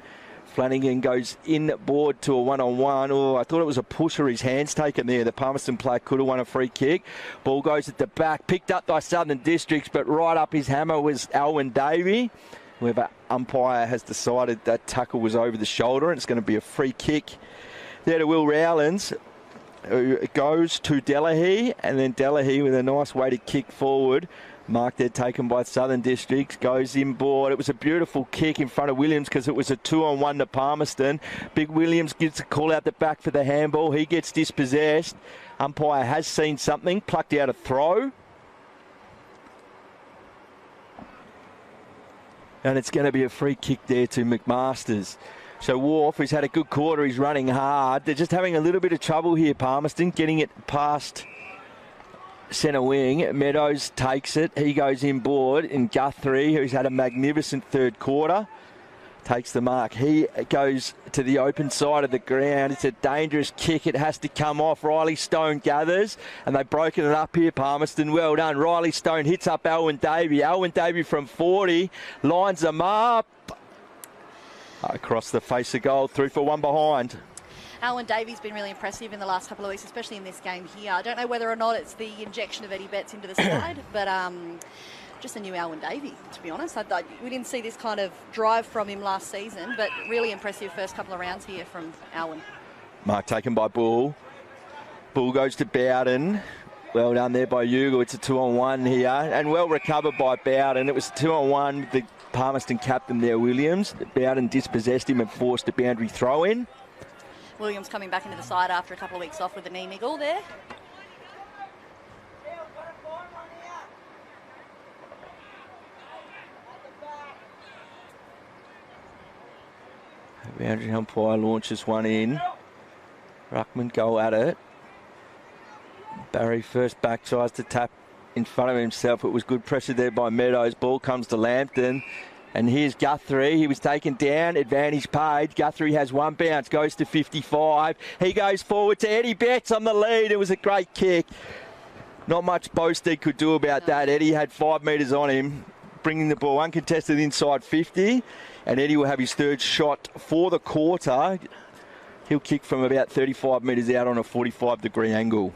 Flanagan goes inboard to a one-on-one. Oh, I thought it was a push or his hands taken there. The Palmerston player could have won a free kick. Ball goes at the back. Picked up by Southern Districts, but right up his hammer was Alwyn Davey. Whoever umpire has decided that tackle was over the shoulder, and it's going to be a free kick there to Will Rowlands. It goes to Delahaye, and then Delahaye with a nice weighted kick forward. Mark there taken by Southern Districts, goes inboard. It was a beautiful kick in front of Williams because it was a 2-on-1 to Palmerston. Big Williams gives a call out the back for the handball. He gets dispossessed. Umpire has seen something, plucked out a throw. And it's going to be a free kick there to McMasters. So Wharf, who's had a good quarter, he's running hard. They're just having a little bit of trouble here, Palmerston, getting it past centre wing. Meadows takes it. He goes inboard. And Guthrie, who's had a magnificent third quarter, takes the mark. He goes to the open side of the ground. It's a dangerous kick. It has to come off. Riley Stone gathers, and they've broken it up here, Palmerston. Well done. Riley Stone hits up Alwyn Davey. Alwyn Davey from 40 lines them up. Across the face of goal, through for one behind. Alwyn Davey's been really impressive in the last couple of weeks, especially in this game here. I don't know whether or not it's the injection of Eddie Betts into the side, but just a new Alwyn Davey, to be honest. We didn't see this kind of drive from him last season, but really impressive first couple of rounds here from Alwyn. Mark taken by Bull. Bull goes to Bowden. Well done there by Ugle. It's a 2-on-1 here, and well recovered by Bowden. It was a 2-on-1 with the Palmerston captain there, Williams. Bowden dispossessed him and forced a boundary throw in. Williams coming back into the side after a couple of weeks off with a knee niggle there. Boundary umpire launches one in. Ruckman go at it. Barry first back tries to tap in front of himself. It was good pressure there by Meadows. Ball comes to Lambton. And here's Guthrie. He was taken down. Advantage paid. Guthrie has one bounce. Goes to 55. He goes forward to Eddie Betts on the lead. It was a great kick. Not much Boasted could do about that. Eddie had 5 metres on him, bringing the ball uncontested inside 50. And Eddie will have his third shot for the quarter. He'll kick from about 35 metres out on a 45-degree angle.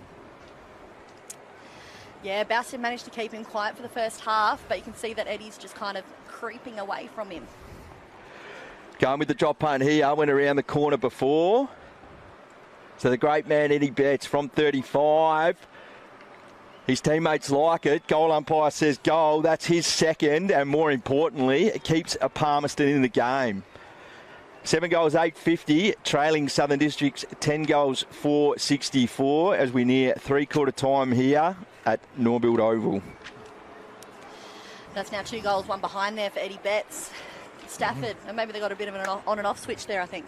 Yeah, Bousted managed to keep him quiet for the first half, but you can see that Eddie's just kind of creeping away from him. Going with the drop punt here, went around the corner before. So the great man Eddie Betts from 35. His teammates like it. Goal umpire says goal. That's his second, and more importantly, it keeps a Palmerston in the game. 7 goals, 850, trailing Southern Districts 10 goals, 464 as we near three-quarter time here at Norbuilt Oval. That's now 2 goals, 1 behind there for Eddie Betts. Stafford, and maybe they got a bit of an on and off switch there, I think.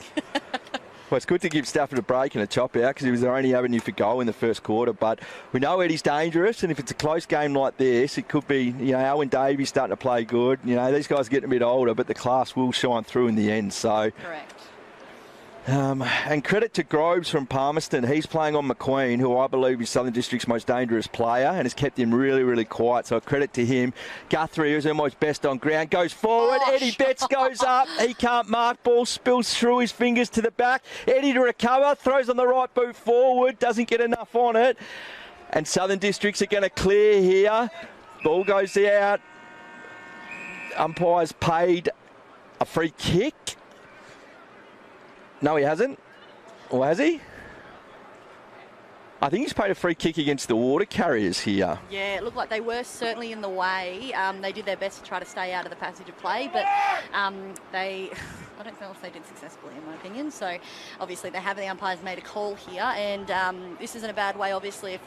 Well, it's good to give Stafford a break and a chop out because he was their only avenue for goal in the first quarter. But we know Eddie's dangerous, and if it's a close game like this, it could be, Alwyn Davies starting to play good. These guys are getting a bit older, but the class will shine through in the end. So correct. And credit to Groves from Palmerston. He's playing on McQueen, who I believe is Southern District's most dangerous player, and has kept him really, really quiet. So credit to him. Guthrie, who's almost best on ground, goes forward. Eddie Betts goes up. He can't mark. Ball spills through his fingers to the back. Eddie to recover. Throws on the right boot forward. Doesn't get enough on it. And Southern Districts are going to clear here. Ball goes out. Umpire's paid a free kick. No, he hasn't. Or has he? I think he's paid a free kick against the water carriers here. Yeah, it looked like they were certainly in the way. They did their best to try to stay out of the passage of play, but I don't know if they did successfully, in my opinion. So obviously they have the umpires made a call here, and this isn't a bad way, obviously. If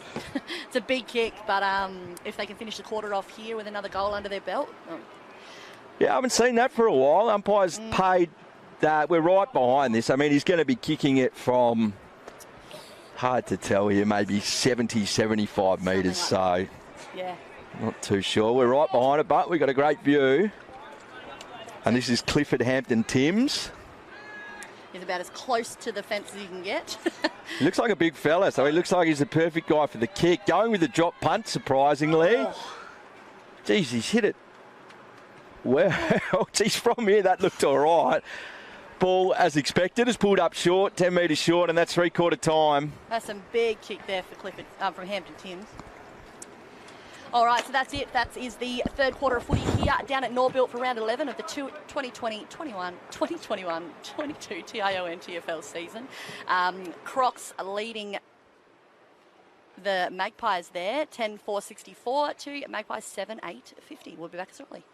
it's a big kick, but if they can finish the quarter off here with another goal under their belt. Yeah, I haven't seen that for a while. Umpires paid that. We're right behind this. I mean, he's going to be kicking it from, hard to tell here, maybe 70, 75 metres. So, yeah, not too sure. We're right behind it, but we've got a great view. And this is Clifford Hampton Timms. He's about as close to the fence as you can get. He looks like a big fella, so he looks like he's the perfect guy for the kick. Going with the drop punt, surprisingly. Oh. Geez, he's hit it. Well, geez, from here, that looked all right. Ball, as expected, is pulled up short, 10 metres short, and that's three-quarter time. That's some big kick there for Clifford, from Hampton Timms. All right, so that's it. That is the third quarter of footy here down at Norbuilt for round 11 of the 2020-22 TIO NTFL season. Crocs leading the Magpies there, 10-4-64 to Magpies 7-8-50. We'll be back shortly.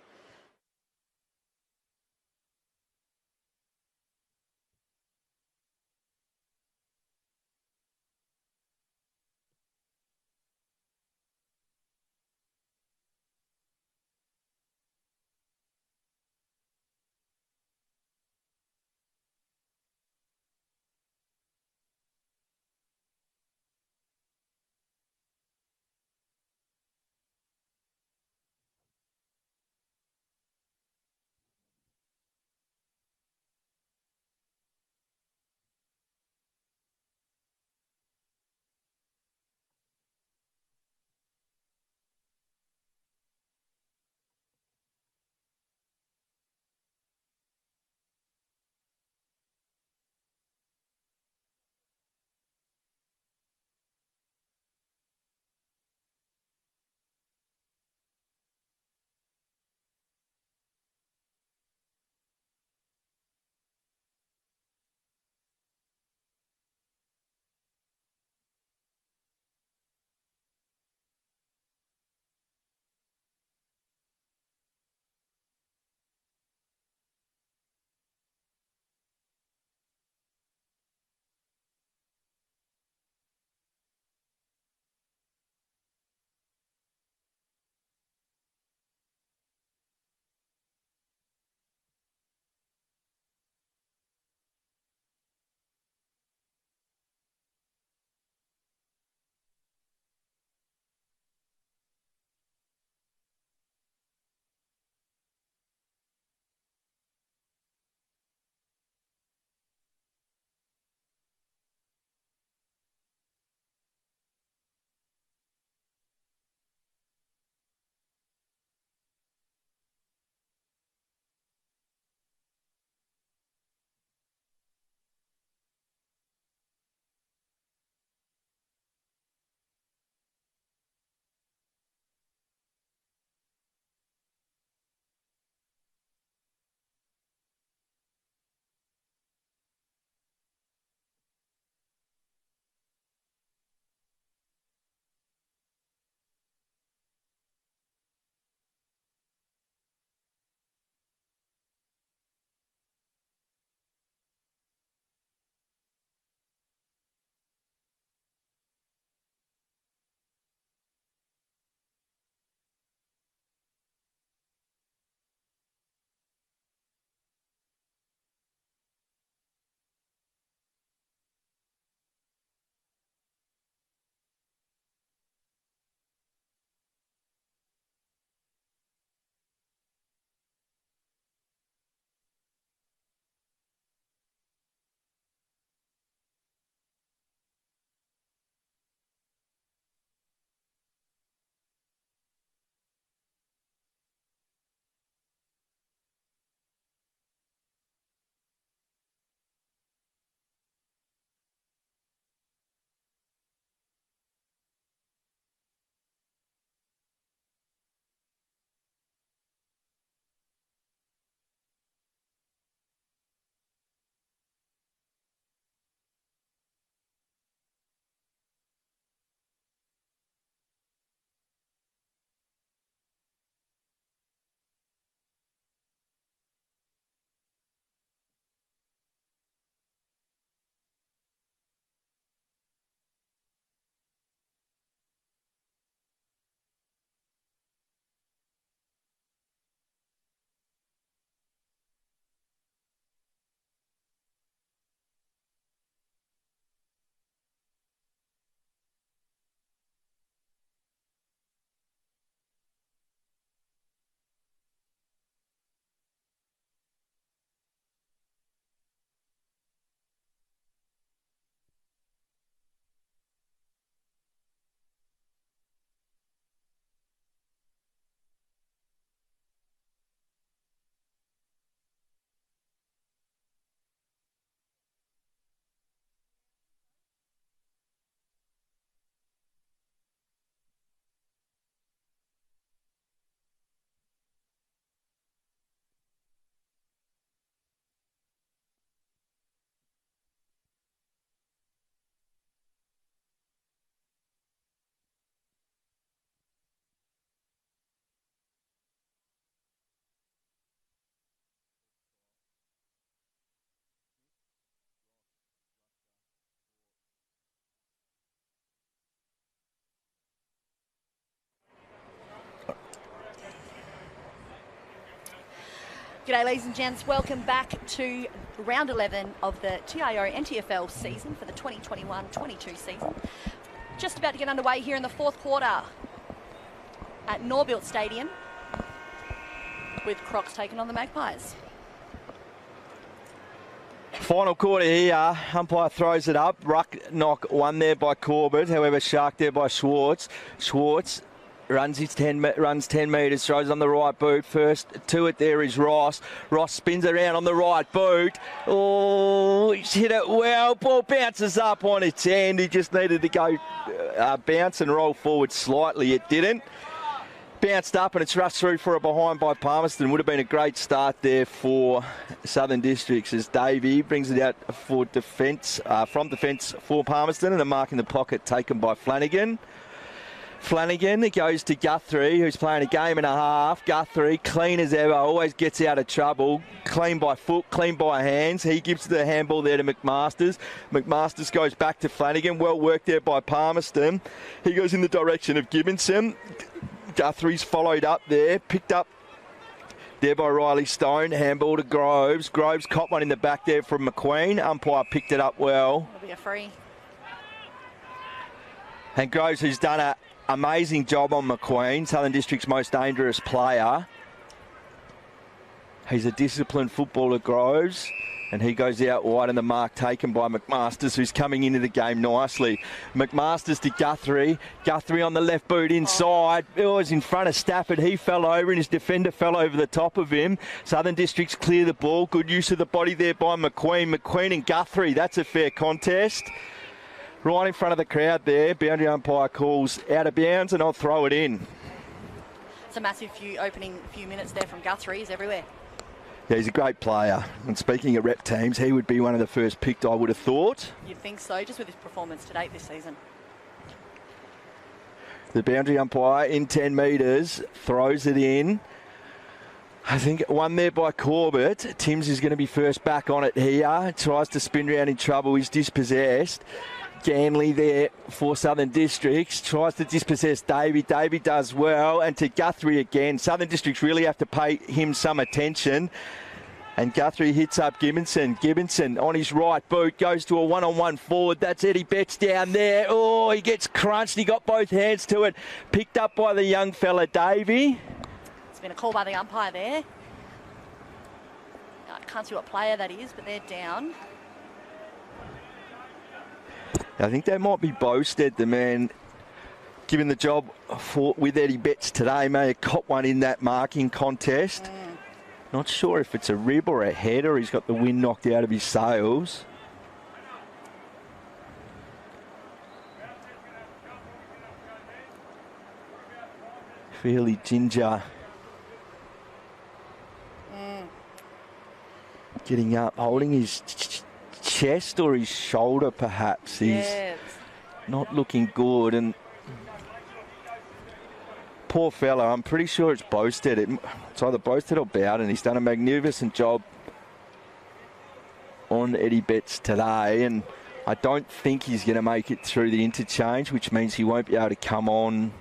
G'day ladies and gents, welcome back to round 11 of the TIO NTFL season for the 2021-22 season. Just about to get underway here in the fourth quarter at Norbuilt Stadium with Crocs taking on the Magpies. Final quarter here, umpire throws it up, ruck knock one there by Corbett, however shark there by Schwartz. Schwartz runs 10 metres, throws on the right boot. First to it there is Ross. Ross spins around on the right boot. Oh, he's hit it well. Ball bounces up on its end. He just needed to go bounce and roll forward slightly. It didn't. Bounced up and it's rushed through for a behind by Palmerston. Would have been a great start there for Southern Districts as Davey brings it out for defence, from defence for Palmerston, and a mark in the pocket taken by Flanagan. Flanagan, it goes to Guthrie, who's playing a game and a half. Guthrie, clean as ever, always gets out of trouble. Clean by foot, clean by hands. He gives the handball there to McMasters. McMasters goes back to Flanagan. Well worked there by Palmerston. He goes in the direction of Gibbonson. Guthrie's followed up there, picked up there by Riley Stone. Handball to Groves. Groves caught one in the back there from McQueen. Umpire picked it up well. It'll be a free. And Groves, who's done an amazing job on McQueen, Southern District's most dangerous player. He's a disciplined footballer, Groves, and he goes out wide, and the mark taken by McMasters, who's coming into the game nicely. McMasters to Guthrie. Guthrie on the left boot inside. It was in front of Stafford. He fell over, and his defender fell over the top of him. Southern Districts clear the ball. Good use of the body there by McQueen. McQueen and Guthrie. That's a fair contest. Right in front of the crowd there. Boundary umpire calls out of bounds, and I'll throw it in. It's a massive opening few minutes there from Guthrie. He's everywhere. Yeah, he's a great player. And speaking of rep teams, he would be one of the first picked, I would have thought. You'd think so, just with his performance to date this season. The boundary umpire in 10 metres, throws it in. I think one there by Corbett. Timms is going to be first back on it here. Tries to spin round in trouble. He's dispossessed. Ganley there for Southern Districts. Tries to dispossess Davey. Davey does well. And to Guthrie again. Southern Districts really have to pay him some attention. And Guthrie hits up Gibbonson. Gibbonson on his right boot goes to a one-on-one forward. That's Eddie Betts down there. Oh, he gets crunched. He got both hands to it. Picked up by the young fella, Davey. It's been a call by the umpire there. I can't see what player that is, but they're down. I think that might be Bowstead, the man given the job with Eddie Betts today. May have caught one in that marking contest. Not sure if it's a rib or a head, or he's got the wind knocked out of his sails. Fairly ginger. Getting up, holding his chest or his shoulder perhaps. He's not looking good, and poor fella, I'm pretty sure it's Bowstead. It's either Bowstead or Bowden. He's done a magnificent job on Eddie Betts today, and I don't think he's going to make it through the interchange, which means he won't be able to come on.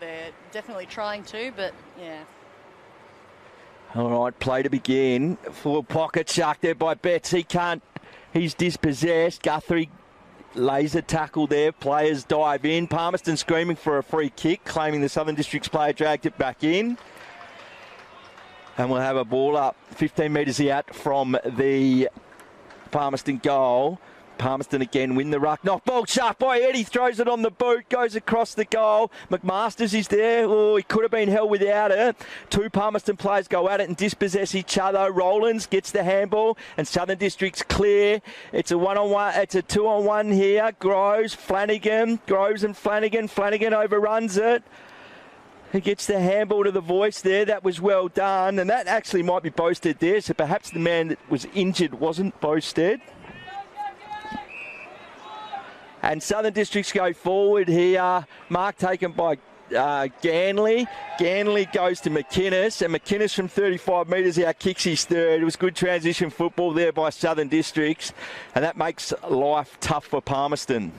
They're definitely trying to, but yeah. All right, play to begin. Full pocket shark there by Betts. He can't. He's dispossessed. Guthrie lays a tackle there. Players dive in. Palmerston screaming for a free kick, claiming the Southern Districts player dragged it back in. And we'll have a ball up 15 metres out from the Palmerston goal. Palmerston again win the ruck. Knock ball sharp by Eddie. Throws it on the boot. Goes across the goal. McMasters is there. Oh, he could have been held without it. Two Palmerston players go at it and dispossess each other. Rowlands gets the handball and Southern Districts clear. It's a one-on-one. It's a two-on-one here. Groves, Flanagan. Groves and Flanagan. Flanagan overruns it. He gets the handball to the voice there. That was well done. And that actually might be Bowstead there. So perhaps the man that was injured wasn't Bowstead. And Southern Districts go forward here. Mark taken by Ganley. Ganley goes to McInnes, and McInnes from 35 metres out kicks his third. It was good transition football there by Southern Districts, and that makes life tough for Palmerston.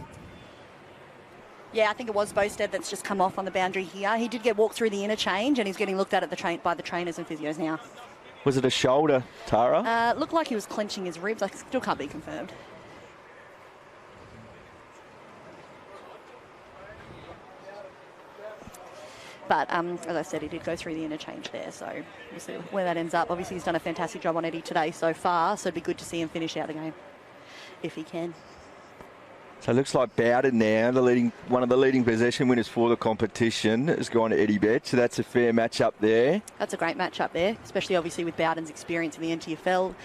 Yeah, I think it was Bowstead that's just come off on the boundary here. He did get walked through the interchange, and he's getting looked at the by the trainers and physios now. Was it a shoulder, Tara? Looked like he was clenching his ribs. I still can't be confirmed. But as I said, he did go through the interchange there, so we'll see where that ends up. Obviously, he's done a fantastic job on Eddie today so far, so it'd be good to see him finish out the game, if he can. So it looks like Bowden now, one of the leading possession winners for the competition, has gone to Eddie Bet, so that's a fair match-up there. That's a great match-up there, especially obviously with Bowden's experience in the NTFL.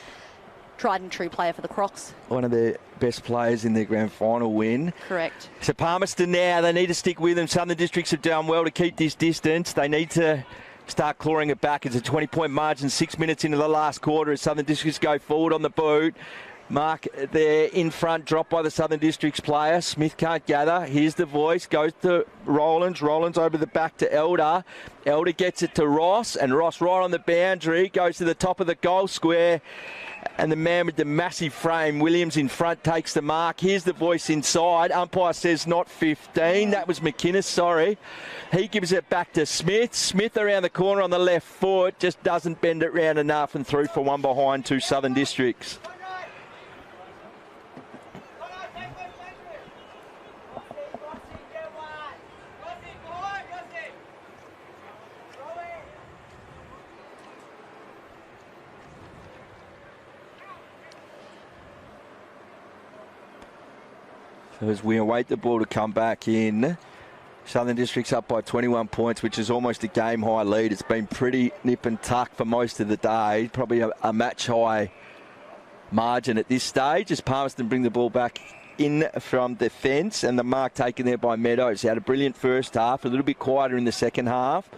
Tried and true player for the Crocs. One of their best players in their grand final win. Correct. So Palmerston now, they need to stick with them. Southern Districts have done well to keep this distance. They need to start clawing it back. It's a 20-point margin, 6 minutes into the last quarter as Southern Districts go forward on the boot. Mark there in front, dropped by the Southern Districts player. Smith can't gather. Here's the voice. Goes to Rollins. Rollins over the back to Elder. Elder gets it to Ross. And Ross right on the boundary. Goes to the top of the goal square. And the man with the massive frame, Williams in front, takes the mark. Here's the voice inside. Umpire says not 15. That was McInnes, sorry. He gives it back to Smith. Smith around the corner on the left foot. Just doesn't bend it round enough and through for one behind to Southern Districts. As we await the ball to come back in, Southern Districts up by 21 points, which is almost a game-high lead. It's been pretty nip and tuck for most of the day. Probably a match-high margin at this stage as Palmerston bring the ball back in from defence, and the mark taken there by Meadows. He had a brilliant first half, a little bit quieter in the second half.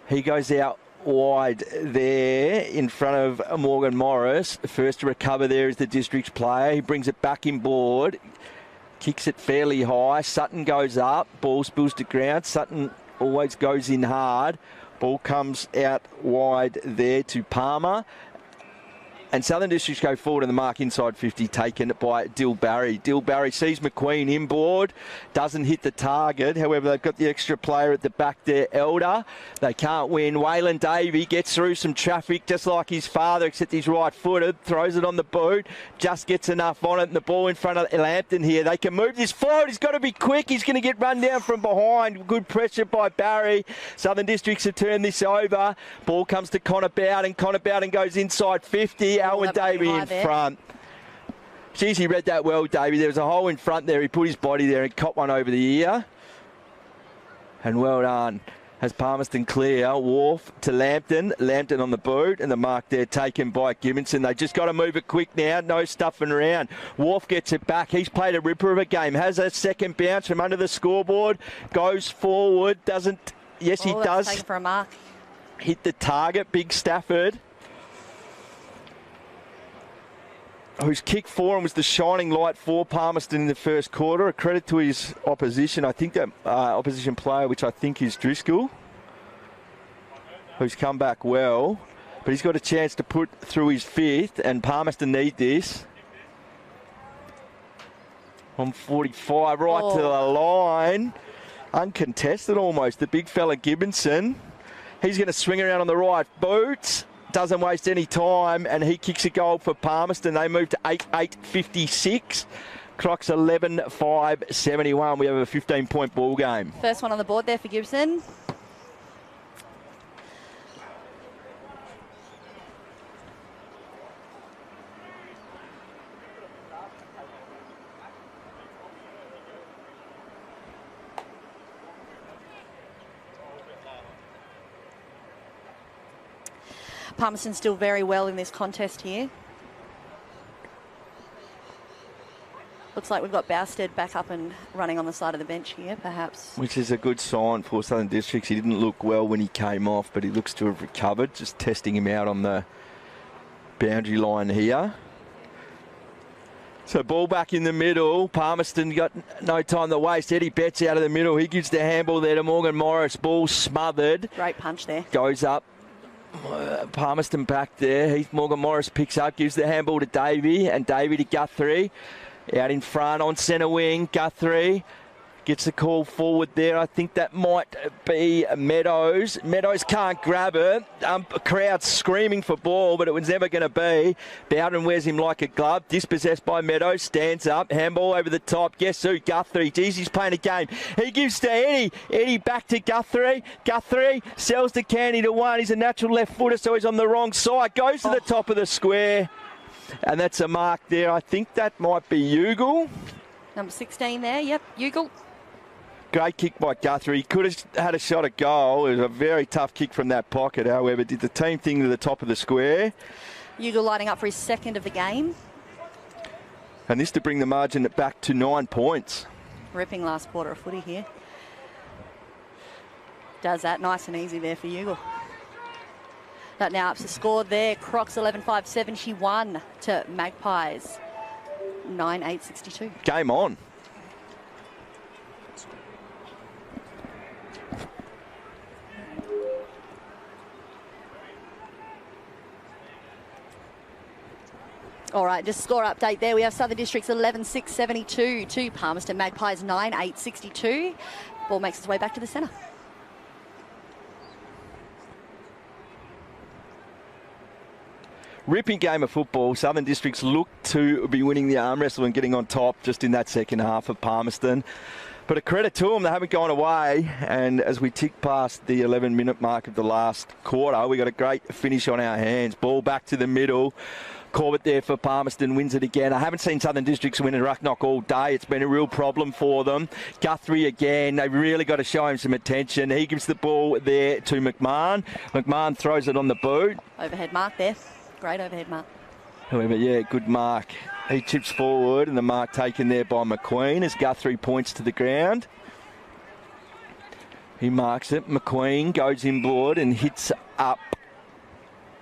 He goes out wide there in front of Morgan Morris. First to recover there is the Districts player. He brings it back inboard. Kicks it fairly high. Sutton goes up. Ball spills to ground. Sutton always goes in hard. Ball comes out wide there to Palmer. And Southern Districts go forward in the mark inside 50, taken by Dill Barry. Dill Barry sees McQueen inboard, doesn't hit the target. However, they've got the extra player at the back there, Elder. They can't win. Waylon Davey gets through some traffic just like his father, except he's right-footed, throws it on the boot, just gets enough on it, and the ball in front of Lambton here. They can move this forward. He's got to be quick. He's going to get run down from behind. Good pressure by Barry. Southern Districts have turned this over. Ball comes to Connor Bowden. Connor Bowden goes inside 50. Owen Davey in front. Geez, he read that well, Davey. There was a hole in front there. He put his body there and caught one over the ear. And well done. Has Palmerston clear. Wharf to Lambton. Lambton on the boot. And the mark there taken by Gibbonson. They just got to move it quick now. No stuffing around. Wharf gets it back. He's played a ripper of a game. Has a second bounce from under the scoreboard. Goes forward. Doesn't. Yes, he does. Taken for a mark. Hit the target. Big Stafford, whose kick for him was the shining light for Palmerston in the first quarter. A credit to his opposition. I think that opposition player, which I think is Driscoll, who's come back well. But he's got a chance to put through his fifth, and Palmerston need this. On 45, right to the line. Uncontested almost. The big fella Gibbonson. He's going to swing around on the right boot. Doesn't waste any time, and he kicks a goal for Palmerston. They move to 8-8-56. Crocs 11-5-71. We have a 15-point ball game. First one on the board there for Gibson. Palmerston still very well in this contest here. Looks like we've got Bousted back up and running on the side of the bench here, perhaps. Which is a good sign for Southern Districts. He didn't look well when he came off, but he looks to have recovered. Just testing him out on the boundary line here. So ball back in the middle. Palmerston got no time to waste. Eddie Betts out of the middle. He gives the handball there to Morgan Morris. Ball smothered. Great punch there. Goes up. Palmerston back there. Morgan Morris picks up, gives the handball to Davey, and Davey to Guthrie. Out in front on centre wing. Guthrie Gets the call forward there. I think that might be Meadows. Meadows can't grab it. Crowd screaming for ball, but it was never going to be. Bowden wears him like a glove. Dispossessed by Meadows. Stands up. Handball over the top. Guess who? Guthrie. Geez, he's playing a game. He gives to Eddie. Eddie back to Guthrie. Guthrie sells to Candy to one. He's a natural left footer, so he's on the wrong side. Goes to the top of the square. And that's a mark there. I think that might be Ugle. Number 16 there. Yep, Ugle. Great kick by Guthrie. He could have had a shot at goal. It was a very tough kick from that pocket, however. Did the team thing to the top of the square. Ugle lighting up for his second of the game. And this to bring the margin back to 9 points. Ripping last quarter of footy here. Does that nice and easy there for Ugle. That now ups the score there. Crocs 11-5, 71 to Magpies 9-8, 62. Game on. All right, just score update there. We have Southern Districts 11-6, 72 to Palmerston Magpies 9-8, 62. Ball makes its way back to the centre. Ripping game of football. Southern Districts look to be winning the arm wrestle and getting on top just in that second half of Palmerston. But a credit to them, they haven't gone away. And as we tick past the 11-minute mark of the last quarter, we got a great finish on our hands. Ball back to the middle. Corbett there for Palmerston, wins it again. I haven't seen Southern Districts win a ruck knock all day. It's been a real problem for them. Guthrie again, they've really got to show him some attention. He gives the ball there to McMahon. McMahon throws it on the boot. Overhead mark there. Great overhead mark. However, yeah, good mark. He chips forward and the mark taken there by McQueen as Guthrie points to the ground. He marks it. McQueen goes inboard and hits up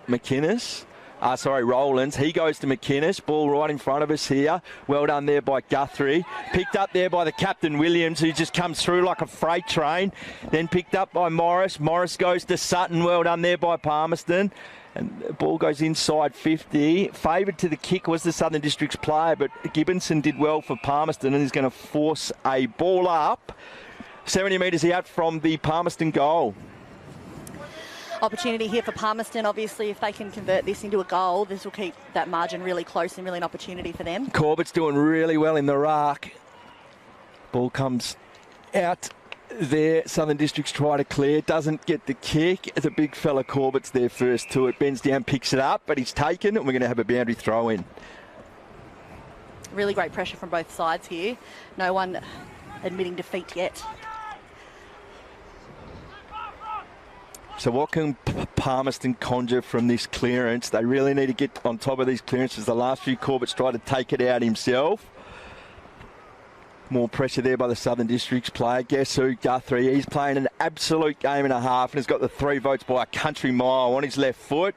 McInnes. Rowlands. He goes to McInnes. Ball right in front of us here. Well done there by Guthrie. Picked up there by the captain Williams, who just comes through like a freight train. Then picked up by Morris. Morris goes to Sutton. Well done there by Palmerston. And the ball goes inside 50. Favoured to the kick was the Southern Districts player, but Gibbonson did well for Palmerston and is going to force a ball up 70 metres out from the Palmerston goal. Opportunity here for Palmerston. Obviously, if they can convert this into a goal, this will keep that margin really close and really an opportunity for them. Corbett's doing really well in the ruck. Ball comes out there. Southern Districts try to clear. Doesn't get the kick. The big fella Corbett's there first to it. Bends down, picks it up, but he's taken and we're going to have a boundary throw in. Really great pressure from both sides here. No one admitting defeat yet. So what can Palmerston conjure from this clearance? They really need to get on top of these clearances. The last few, Corbett's tried to take it out himself. More pressure there by the Southern Districts player. Guess who? Guthrie. He's playing an absolute game and a half and has got the 3 votes by a country mile on his left foot.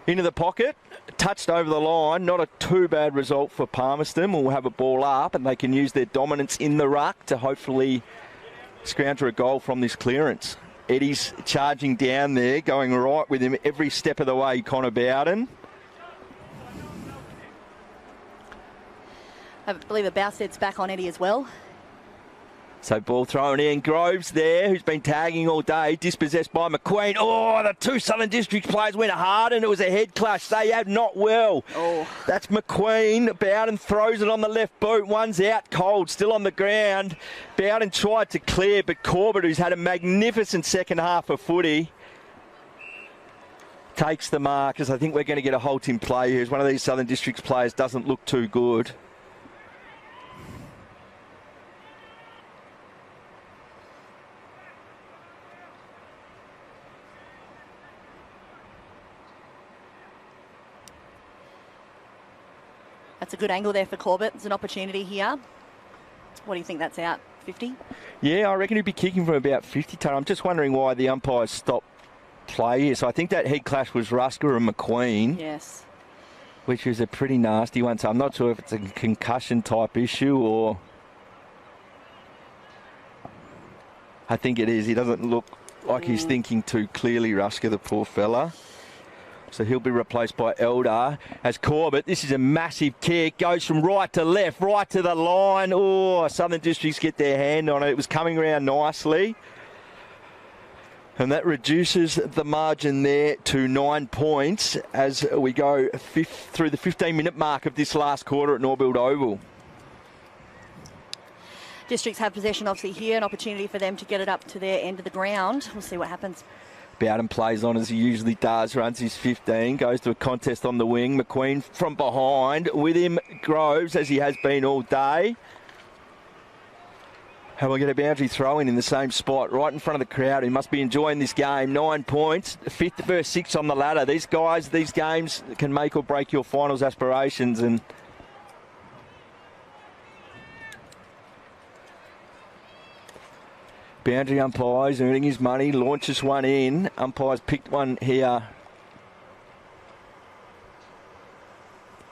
Into the pocket. Touched over the line. Not a too bad result for Palmerston. We'll have a ball up and they can use their dominance in the ruck to hopefully scrounger a goal from this clearance. Eddie's charging down there, going right with him every step of the way, Connor Bowden. I believe a Bowstead's back on Eddie as well. So ball thrown in. Groves there, who's been tagging all day, dispossessed by McQueen. Oh, the 2 Southern Districts players went hard and it was a head clash. They have not well. Oh. That's McQueen. Bowden throws it on the left boot. One's out cold, still on the ground. Bowden tried to clear, but Corbett, who's had a magnificent second half of footy, takes the mark, as I think we're going to get a halt in play here. As one of these Southern Districts players doesn't look too good. That's a good angle there for Corbett. There's an opportunity here. What do you think that's out? 50? Yeah, I reckon he'd be kicking from about 50 ton. I'm just wondering why the umpires stopped play here. So I think that head clash was Rusker and McQueen. Yes. Which is a pretty nasty one. So I'm not sure if it's a concussion type issue or... I think it is. He doesn't look like he's thinking too clearly, Rusker, the poor fella. So he'll be replaced by Elder as Corbett. This is a massive kick. Goes from right to left, right to the line. Oh, Southern Districts get their hand on it. It was coming around nicely. And that reduces the margin there to 9 points as we go through the 15-minute mark of this last quarter at Norbuilt Oval. Districts have possession obviously here, an opportunity for them to get it up to their end of the ground. We'll see what happens. Bowden plays on as he usually does, runs his 15, goes to a contest on the wing. McQueen from behind, with him Groves as he has been all day. And we'll get a boundary throw in the same spot, right in front of the crowd. He must be enjoying this game. 9 points, 5th versus 6th on the ladder. These guys, these games can make or break your finals aspirations. And boundary umpires earning his money, launches one in. Umpires picked one here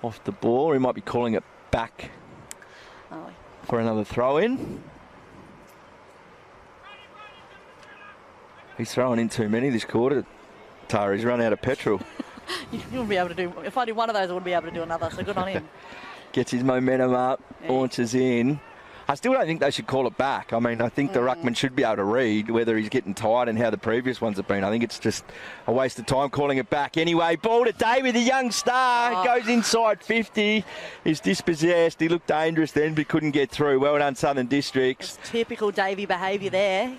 off the ball. He might be calling it back for another throw in. He's throwing in too many this quarter, Tara. He's run out of petrol. You wouldn't be able to do, if I did one of those, I wouldn't be able to do another, so good on him. Gets his momentum up, launches in. I still don't think they should call it back. I mean, I think the ruckman should be able to read whether he's getting tired and how the previous ones have been. I think it's just a waste of time calling it back. Anyway, ball to Davey, the young star. Goes inside 50. He's dispossessed. He looked dangerous then, but couldn't get through. Well done, Southern Districts. It's typical Davey behaviour there.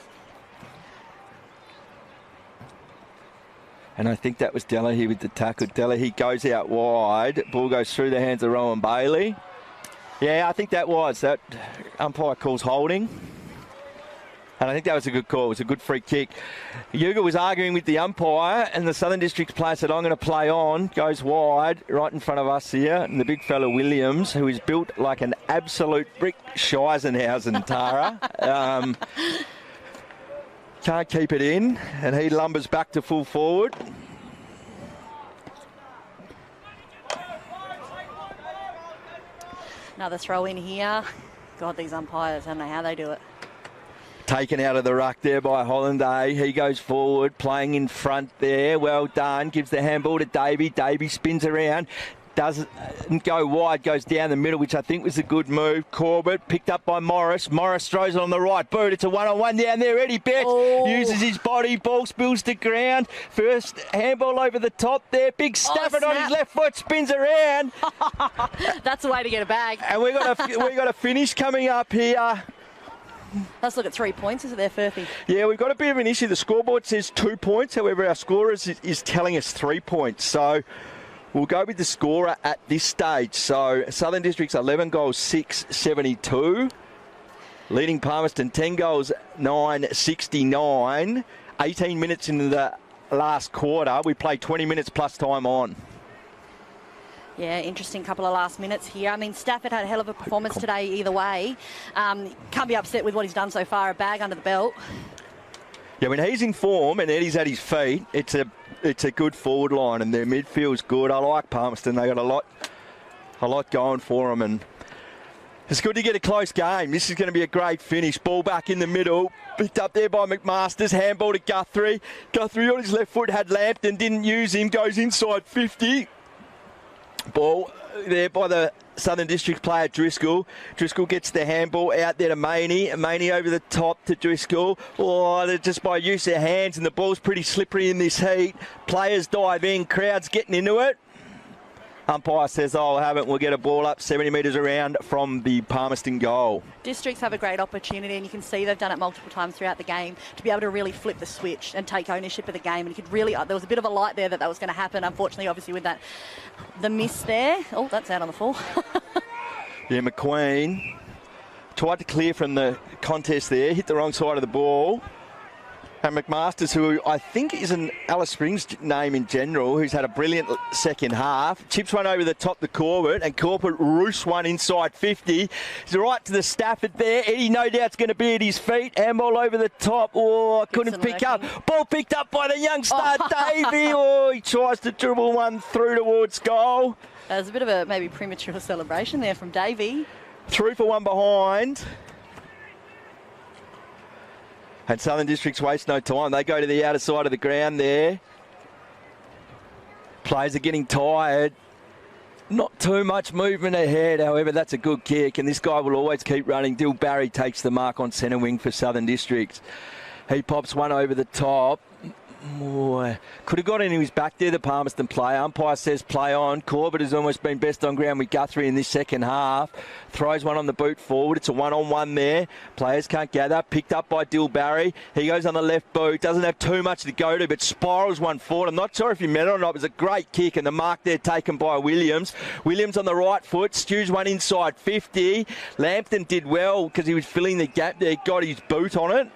And I think that was Delahy with the tackle. Delahy goes out wide. Ball goes through the hands of Rowan Bailey. Yeah, I think that was. That umpire calls holding. And I think that was a good call. It was a good free kick. Yuga was arguing with the umpire, and the Southern Districts player said, I'm going to play on. Goes wide, right in front of us here. And the big fella Williams, who is built like an absolute brick Scheisenhausen, Tara. Can't keep it in, and he lumbers back to full forward. Another throw in here. God, these umpires, I don't know how they do it. Taken out of the ruck there by Hollanday. He goes forward, playing in front there. Well done. Gives the handball to Davey. Davey spins around. Doesn't go wide, goes down the middle, which I think was a good move. Corbett picked up by Morris. Morris throws it on the right boot. It's a one-on-one down there. Eddie Betts uses his body. Ball spills to ground. First handball over the top there. Big Stafford on his left foot, spins around. That's the way to get a bag. And we got a finish coming up here. Let's look at 3 points, isn't there, Furphy? Yeah, we've got a bit of an issue. The scoreboard says 2 points. However, our scorer is telling us 3 points. So we'll go with the scorer at this stage. So Southern Districts 11 goals, 672. Leading Palmerston 10 goals, 969. 18 minutes into the last quarter. We play 20 minutes plus time on. Yeah, interesting couple of last minutes here. I mean, Stafford had a hell of a performance today either way. Can't be upset with what he's done so far, a bag under the belt. Yeah, when he's in form and Eddie's at his feet, it's a good forward line, and their midfield's good. I like Palmerston. They got a lot going for them, and it's good to get a close game. This is going to be a great finish. Ball back in the middle, picked up there by McMasters. Handball to Guthrie. Guthrie on his left foot had Lampton, didn't use him. Goes inside 50. Ball there by the Southern District player Driscoll. Driscoll gets the handball out there to Maney. Maney over the top to Driscoll. Oh, they're just by use of hands, and the ball's pretty slippery in this heat. Players dive in, crowd's getting into it. Umpire says, I'll have it. We'll get a ball up 70 metres around from the Palmerston goal. Districts have a great opportunity, and you can see they've done it multiple times throughout the game to be able to really flip the switch and take ownership of the game. And you could really, there was a bit of a light there that was going to happen. Unfortunately, obviously, with the miss there. Oh, that's out on the floor. Yeah, McQueen tried to clear from the contest there, hit the wrong side of the ball. And McMasters, who I think is an Alice Springs name in general, who's had a brilliant second half, chips one over the top to Corbett, and Corbett roosts one inside 50. He's right to the Stafford there. Eddie no doubt's going to be at his feet. Handball over the top. Oh, couldn't pick up. Ball picked up by the young star, Davey. Oh, he tries to dribble one through towards goal. There's a bit of a maybe premature celebration there from Davey. 3 for 1 behind. And Southern Districts waste no time. They go to the outer side of the ground there. Players are getting tired. Not too much movement ahead, however, that's a good kick, and this guy will always keep running. Dill Barry takes the mark on centre wing for Southern Districts. He pops one over the top. Boy, could have got into his back there, the Palmerston player. Umpire says play on. Corbett has almost been best on ground with Guthrie in this second half. Throws one on the boot forward. It's a one-on-one there. Players can't gather. Picked up by Dill Barry. He goes on the left boot. Doesn't have too much to go to, but spirals one forward. I'm not sure if you met it or not. It was a great kick, and the mark there taken by Williams. Williams on the right foot. Stews one inside 50. Lambton did well because he was filling the gap there. Got his boot on it.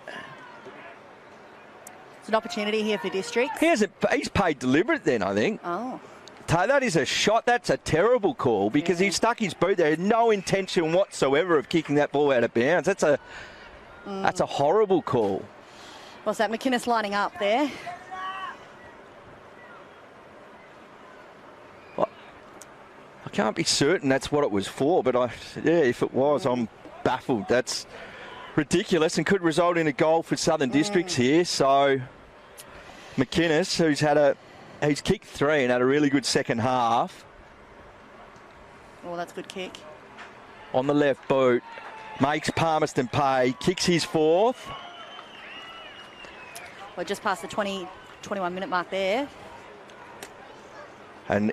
An opportunity here for Districts. He's paid deliberate then, I think. Oh. That is a shot. That's a terrible call because he stuck his boot there. No intention whatsoever of kicking that ball out of bounds. That's a horrible call. What's that? McInnes lining up there. Well, I can't be certain that's what it was for, but if it was, I'm baffled. That's ridiculous and could result in a goal for Southern Districts here. So McInnes, he's kicked 3 and had a really good second half. Oh, that's a good kick. On the left boot, makes Palmerston pay, kicks his 4th. We're just past the 21 minute mark there. And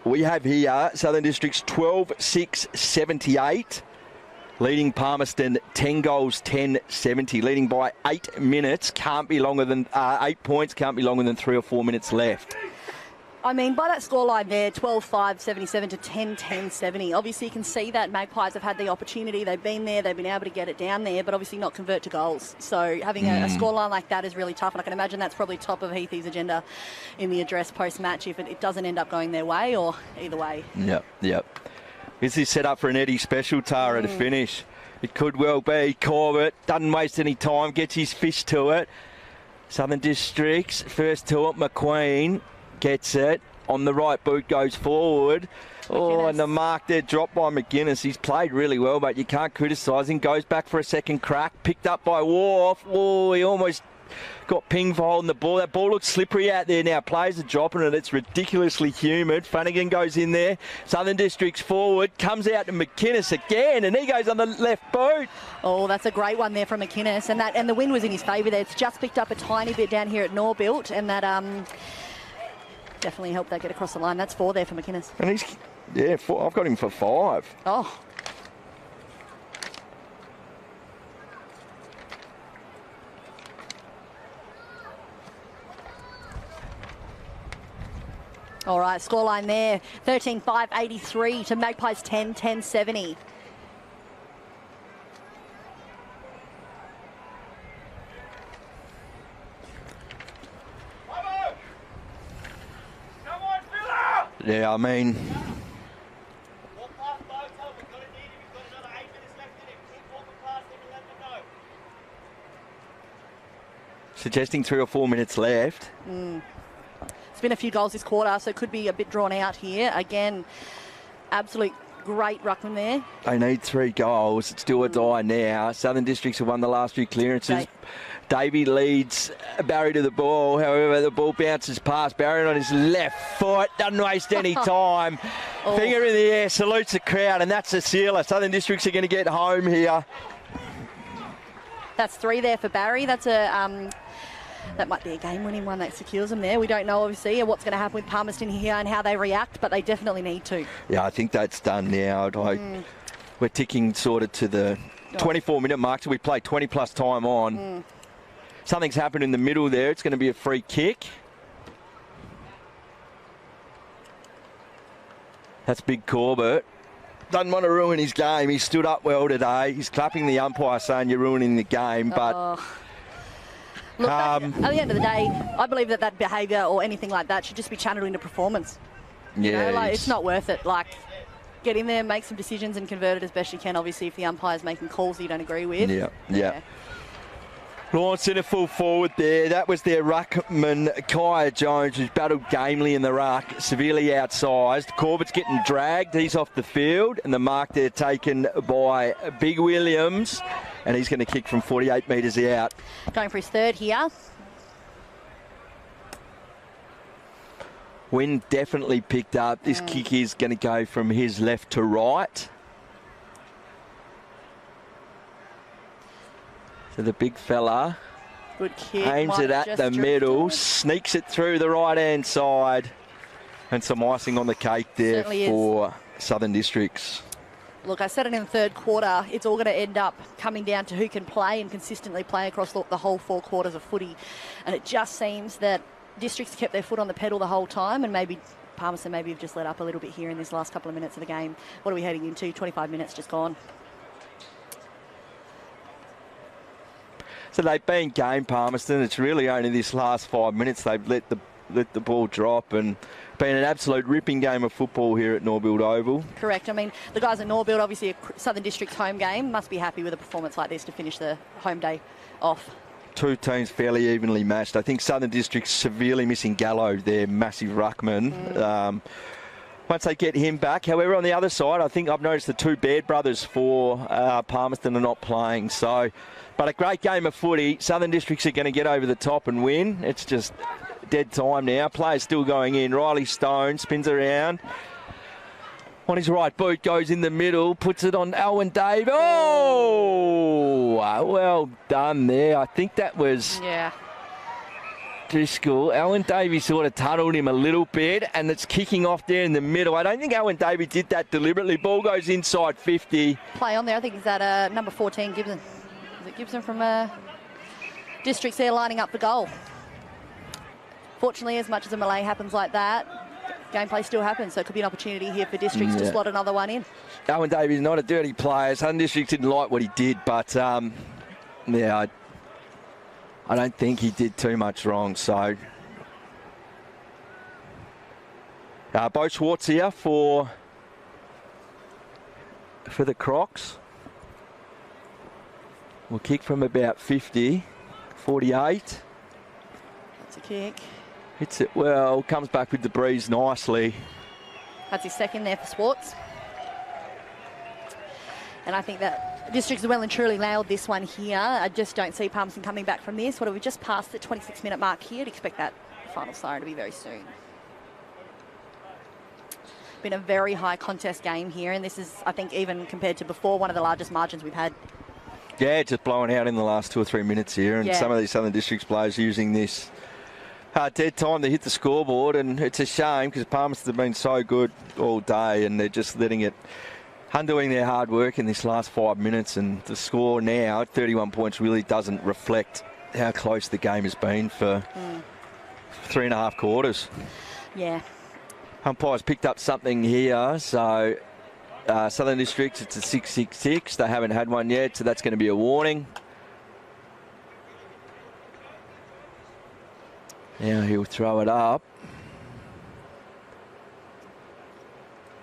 we have here Southern Districts 12-6-78. Leading Palmerston 10 goals, 10-70. Leading by 8 minutes. Can't be longer than 8 points. Can't be longer than 3 or 4 minutes left. I mean, by that scoreline there, 12-5-77 to 10-10-70. Obviously, you can see that Magpies have had the opportunity. They've been there. They've been able to get it down there, but obviously not convert to goals. So having a scoreline like that is really tough, and I can imagine that's probably top of Heathy's agenda in the address post-match if it doesn't end up going their way or either way. Yep. This is set up for an Eddie special, Tara, to finish. It could well be. Corbett doesn't waste any time, gets his fist to it. Southern Districts, first to it. McQueen gets it. On the right boot, goes forward. Oh, and the mark there dropped by McInnes. He's played really well, but you can't criticise him. Goes back for a second crack. Picked up by Wharf. Oh, he almost got pinged for holding the ball. That ball looks slippery out there now. Players are dropping it. It's ridiculously humid. Flanagan goes in there. Southern Districts forward. Comes out to McInnes again, and he goes on the left boot. Oh, that's a great one there from McInnes. And the wind was in his favour there. It's just picked up a tiny bit down here at Norbuilt, and that definitely helped that get across the line. That's 4 there for McInnes. And he's, 4. I've got him for 5. Oh. All right, scoreline there, 13-5-83 to Magpies 10-10-70. Yeah, I mean, suggesting 3 or 4 minutes left. It's been a few goals this quarter, so it could be a bit drawn out here. Again, absolute great ruckman there. They need 3 goals. It's do or die now. Southern Districts have won the last few clearances. Davey leads Barry to the ball. However, the ball bounces past Barry on his left foot. Doesn't waste any time. Finger in the air, salutes the crowd, and that's a sealer. Southern Districts are going to get home here. That's 3 there for Barry. That's a... that might be a game-winning one that secures them there. We don't know, obviously, what's going to happen with Palmerston here and how they react, but they definitely need to. Yeah, I think that's done now. We're ticking sort of to the 24-minute mark, so we play 20-plus time on. Something's happened in the middle there. It's going to be a free kick. That's Big Corbett. Doesn't want to ruin his game. He stood up well today. He's clapping the umpire saying you're ruining the game, but... Look, at the end of the day, I believe that behaviour or anything like that should just be channeled into performance. Yeah, you know, it's not worth it. Like, get in there, make some decisions and convert it as best you can, obviously, if the umpire's making calls that you don't agree with. Yeah. Lawrence in a full forward there. That was their ruckman, Kaya Jones, who's battled gamely in the ruck, severely outsized. Corbett's getting dragged. He's off the field, and the mark there taken by Big Williams, and he's going to kick from 48 metres out. Going for his 3rd here. Wind definitely picked up. This kick is going to go from his left to right. So the big fella Good kick. aims it at the middle, sneaks it through the right-hand side. And some icing on the cake there for Southern Districts. Look, I said it in the third quarter, it's all going to end up coming down to who can play and consistently play across the whole 4 quarters of footy. And it just seems that Districts kept their foot on the pedal the whole time, and maybe Palmerston maybe have just let up a little bit here in this last couple of minutes of the game. What are we heading into? 25 minutes just gone. So they've been game, Palmerston. It's really only this last 5 minutes they've let the ball drop, and been an absolute ripping game of football here at Norbuilt Oval. Correct. I mean, the guys at Norbuilt, obviously a Southern District's home game, must be happy with a performance like this to finish the home day off. 2 teams fairly evenly matched. I think Southern District's severely missing Gallo, their massive ruckman. Once they get him back. However, on the other side, I think I've noticed the 2 Baird brothers for Palmerston are not playing. So, but a great game of footy. Southern Districts are going to get over the top and win. It's just dead time now. Players still going in. Riley Stone spins around. On his right boot, goes in the middle, puts it on Alwyn Dave. Oh, well done there. I think that was Driscoll. Alwyn Davey sort of tunneled him a little bit, and it's kicking off there in the middle. I don't think Alwyn Davey did that deliberately. Ball goes inside 50. Play on there. I think is that number 14, Gibson. Is it Gibson from Districts there lining up the goal? Fortunately, as much as a melee happens like that, gameplay still happens, so it could be an opportunity here for Districts to slot another one in. Alwyn Davies not a dirty player. Southern Districts didn't like what he did, but I don't think he did too much wrong. So Bo Schwartz here for the Crocs. We'll kick from about 50, 48. That's a kick. Hits it well, comes back with the breeze nicely. That's his second there for Swartz. And I think that Districts have well and truly nailed this one here. I just don't see Palmerston coming back from this. What have we just passed the 26-minute mark here? I'd expect that final siren to be very soon. Been a very high contest game here, and this is, I think, even compared to before, one of the largest margins we've had. Yeah, just blowing out in the last 2 or 3 minutes here, and some of these Southern Districts players using this dead time to hit the scoreboard, and it's a shame because Palmerston have been so good all day, and they're just letting it, undoing their hard work in this last 5 minutes, and the score now at 31 points really doesn't reflect how close the game has been for 3.5 quarters. Yeah. Umpires picked up something here, so Southern Districts, it's a 6-6-6. They haven't had one yet, so that's going to be a warning. Now he'll throw it up.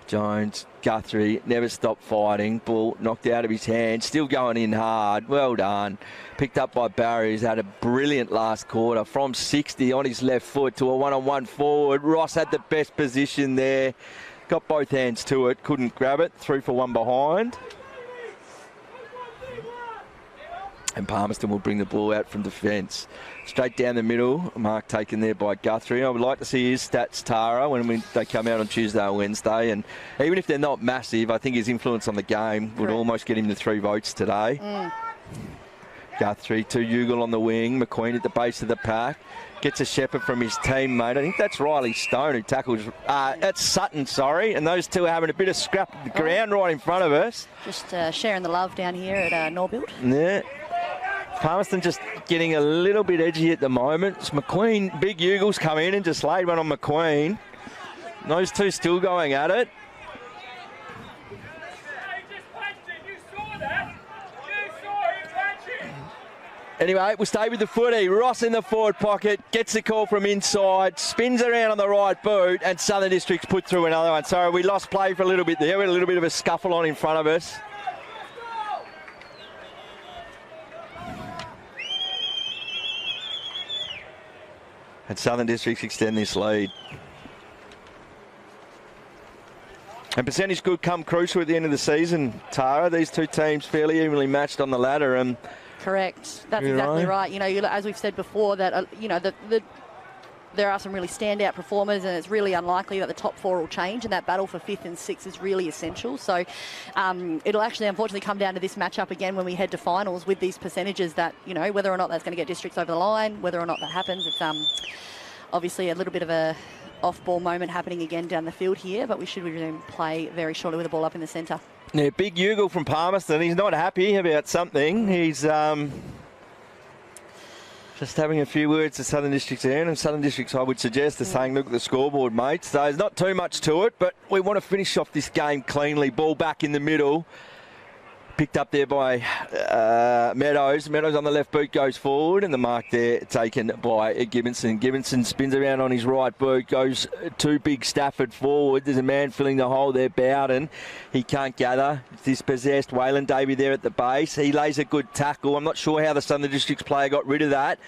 Jones, Guthrie, never stopped fighting. Ball knocked out of his hand, still going in hard. Well done. Picked up by Barry, who's had a brilliant last quarter. From 60 on his left foot to a one-on-one forward. Ross had the best position there. Got both hands to it, couldn't grab it. 3 for 1 behind. And Palmerston will bring the ball out from defence. Straight down the middle, mark taken there by Guthrie. I would like to see his stats, Tara, when they come out on Tuesday or Wednesday. And even if they're not massive, I think his influence on the game would almost get him the 3 votes today. Guthrie to Ugle on the wing. McQueen at the base of the pack. Gets a shepherd from his teammate. I think that's Riley Stone who tackles. That's Sutton, sorry. And those two are having a bit of scrap at the ground right in front of us. Just sharing the love down here at Norbuilt. Yeah. Palmerston just getting a little bit edgy at the moment. It's McQueen, big Ugles come in and just laid one on McQueen. Those two still going at it. Anyway, we'll stay with the footy. Ross in the forward pocket, gets the call from inside, spins around on the right boot, and Southern Districts put through another one. Sorry, we lost play for a little bit there. We had a little bit of a scuffle on in front of us. And Southern Districts extend this lead. And percentage could come crucial at the end of the season, Tara. These two teams fairly evenly matched on the ladder. And correct. That's exactly right. You know, as we've said before, that the there are some really standout performers, and it's really unlikely that the top 4 will change, and that battle for 5th and 6th is really essential. So it'll actually unfortunately come down to this matchup again when we head to finals with these percentages that, you know, whether or not that's going to get Districts over the line, whether or not that happens. It's obviously a little bit of a off-ball moment happening again down the field here, but we should resume play very shortly with the ball up in the centre. Yeah, big Ugle from Palmerston. He's not happy about something. He's just having a few words to Southern Districts there, and Southern Districts, I would suggest, are saying, look at the scoreboard, mate. So there's not too much to it, but we want to finish off this game cleanly. Ball back in the middle. Picked up there by Meadows. Meadows on the left boot goes forward, and the mark there taken by Gibbonson. Gibbonson spins around on his right boot, goes to big Stafford forward. There's a man filling the hole there, Bowden. He can't gather. It's dispossessed. Waylon Davey there at the base. He lays a good tackle. I'm not sure how the Southern Districts player got rid of that.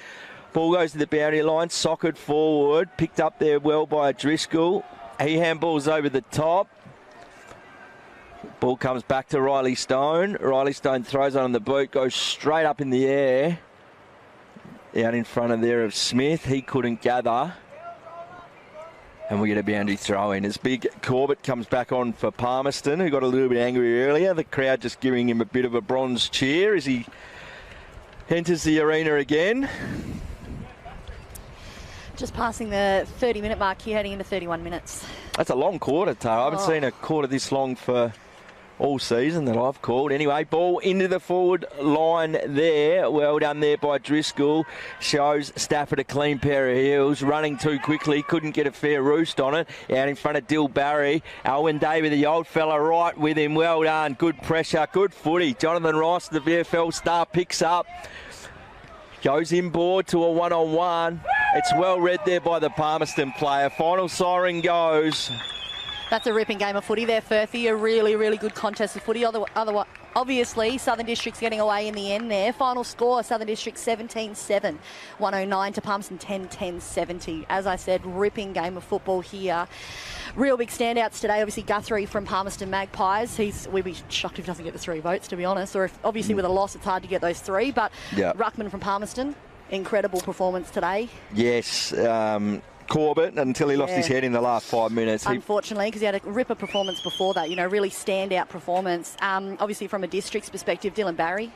Ball goes to the boundary line, socket forward. Picked up there well by Driscoll. He handballs over the top. Ball comes back to Riley Stone. Riley Stone throws on the boot, goes straight up in the air. Out in front of there of Smith. He couldn't gather. And we get a boundary throw in as Big Corbett comes back on for Palmerston, who got a little bit angry earlier. The crowd just giving him a bit of a bronze cheer as he enters the arena again. Just passing the 30-minute mark here, heading into 31 minutes. That's a long quarter, Tara. I haven't seen a quarter this long for all season that I've called. Anyway, ball into the forward line there. Well done there by Driscoll. Shows Stafford a clean pair of heels. Running too quickly. Couldn't get a fair roost on it. Out in front of Dill Barry. Owen Davey, the old fella, right with him. Well done. Good pressure. Good footy. Jonathan Rice, the VFL star, picks up. Goes inboard to a one-on-one. It's well read there by the Palmerston player. Final siren goes. That's a ripping game of footy there, Firthy. A really, really good contest of footy. Obviously, Southern Districts getting away in the end there. Final score, Southern Districts 17-7, 109 to Palmerston 10-70. As I said, ripping game of football here. Real big standouts today. Obviously, Guthrie from Palmerston Magpies. We'd be shocked if he doesn't get the 3 votes, to be honest. Or if, obviously, with a loss, it's hard to get those 3. But Ruckman from Palmerston, incredible performance today. Yes. Corbett until he lost his head in the last 5 minutes. Unfortunately, because he had a ripper performance before that, you know, really standout performance. Obviously, from a district's perspective, Dylan Barry,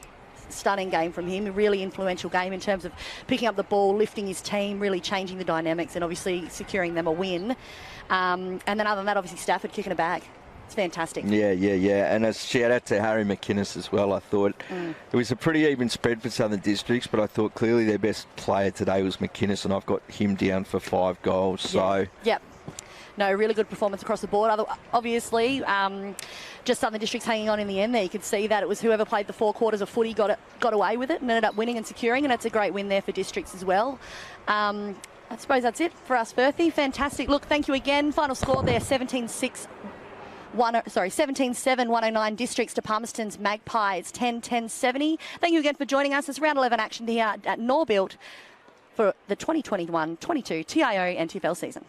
stunning game from him, a really influential game in terms of picking up the ball, lifting his team, really changing the dynamics and obviously securing them a win. And then other than that, obviously, Stafford kicking a bag. It's fantastic. Yeah. And a shout out to Harry McInnes as well. I thought it was a pretty even spread for Southern Districts, but I thought clearly their best player today was McInnes, and I've got him down for 5 goals. So yep. No, really good performance across the board. Obviously, just Southern Districts hanging on in the end there. You could see that it was whoever played the 4 quarters of footy got away with it and ended up winning and securing, and it's a great win there for Districts as well. I suppose that's it for us, Firthy. Fantastic. Look, thank you again. Final score there, 17-7, 109 Districts to Palmerston's Magpies, 10-70. Thank you again for joining us. It's round 11 action here at Norbuilt for the 2021-22 TIO NTFL season.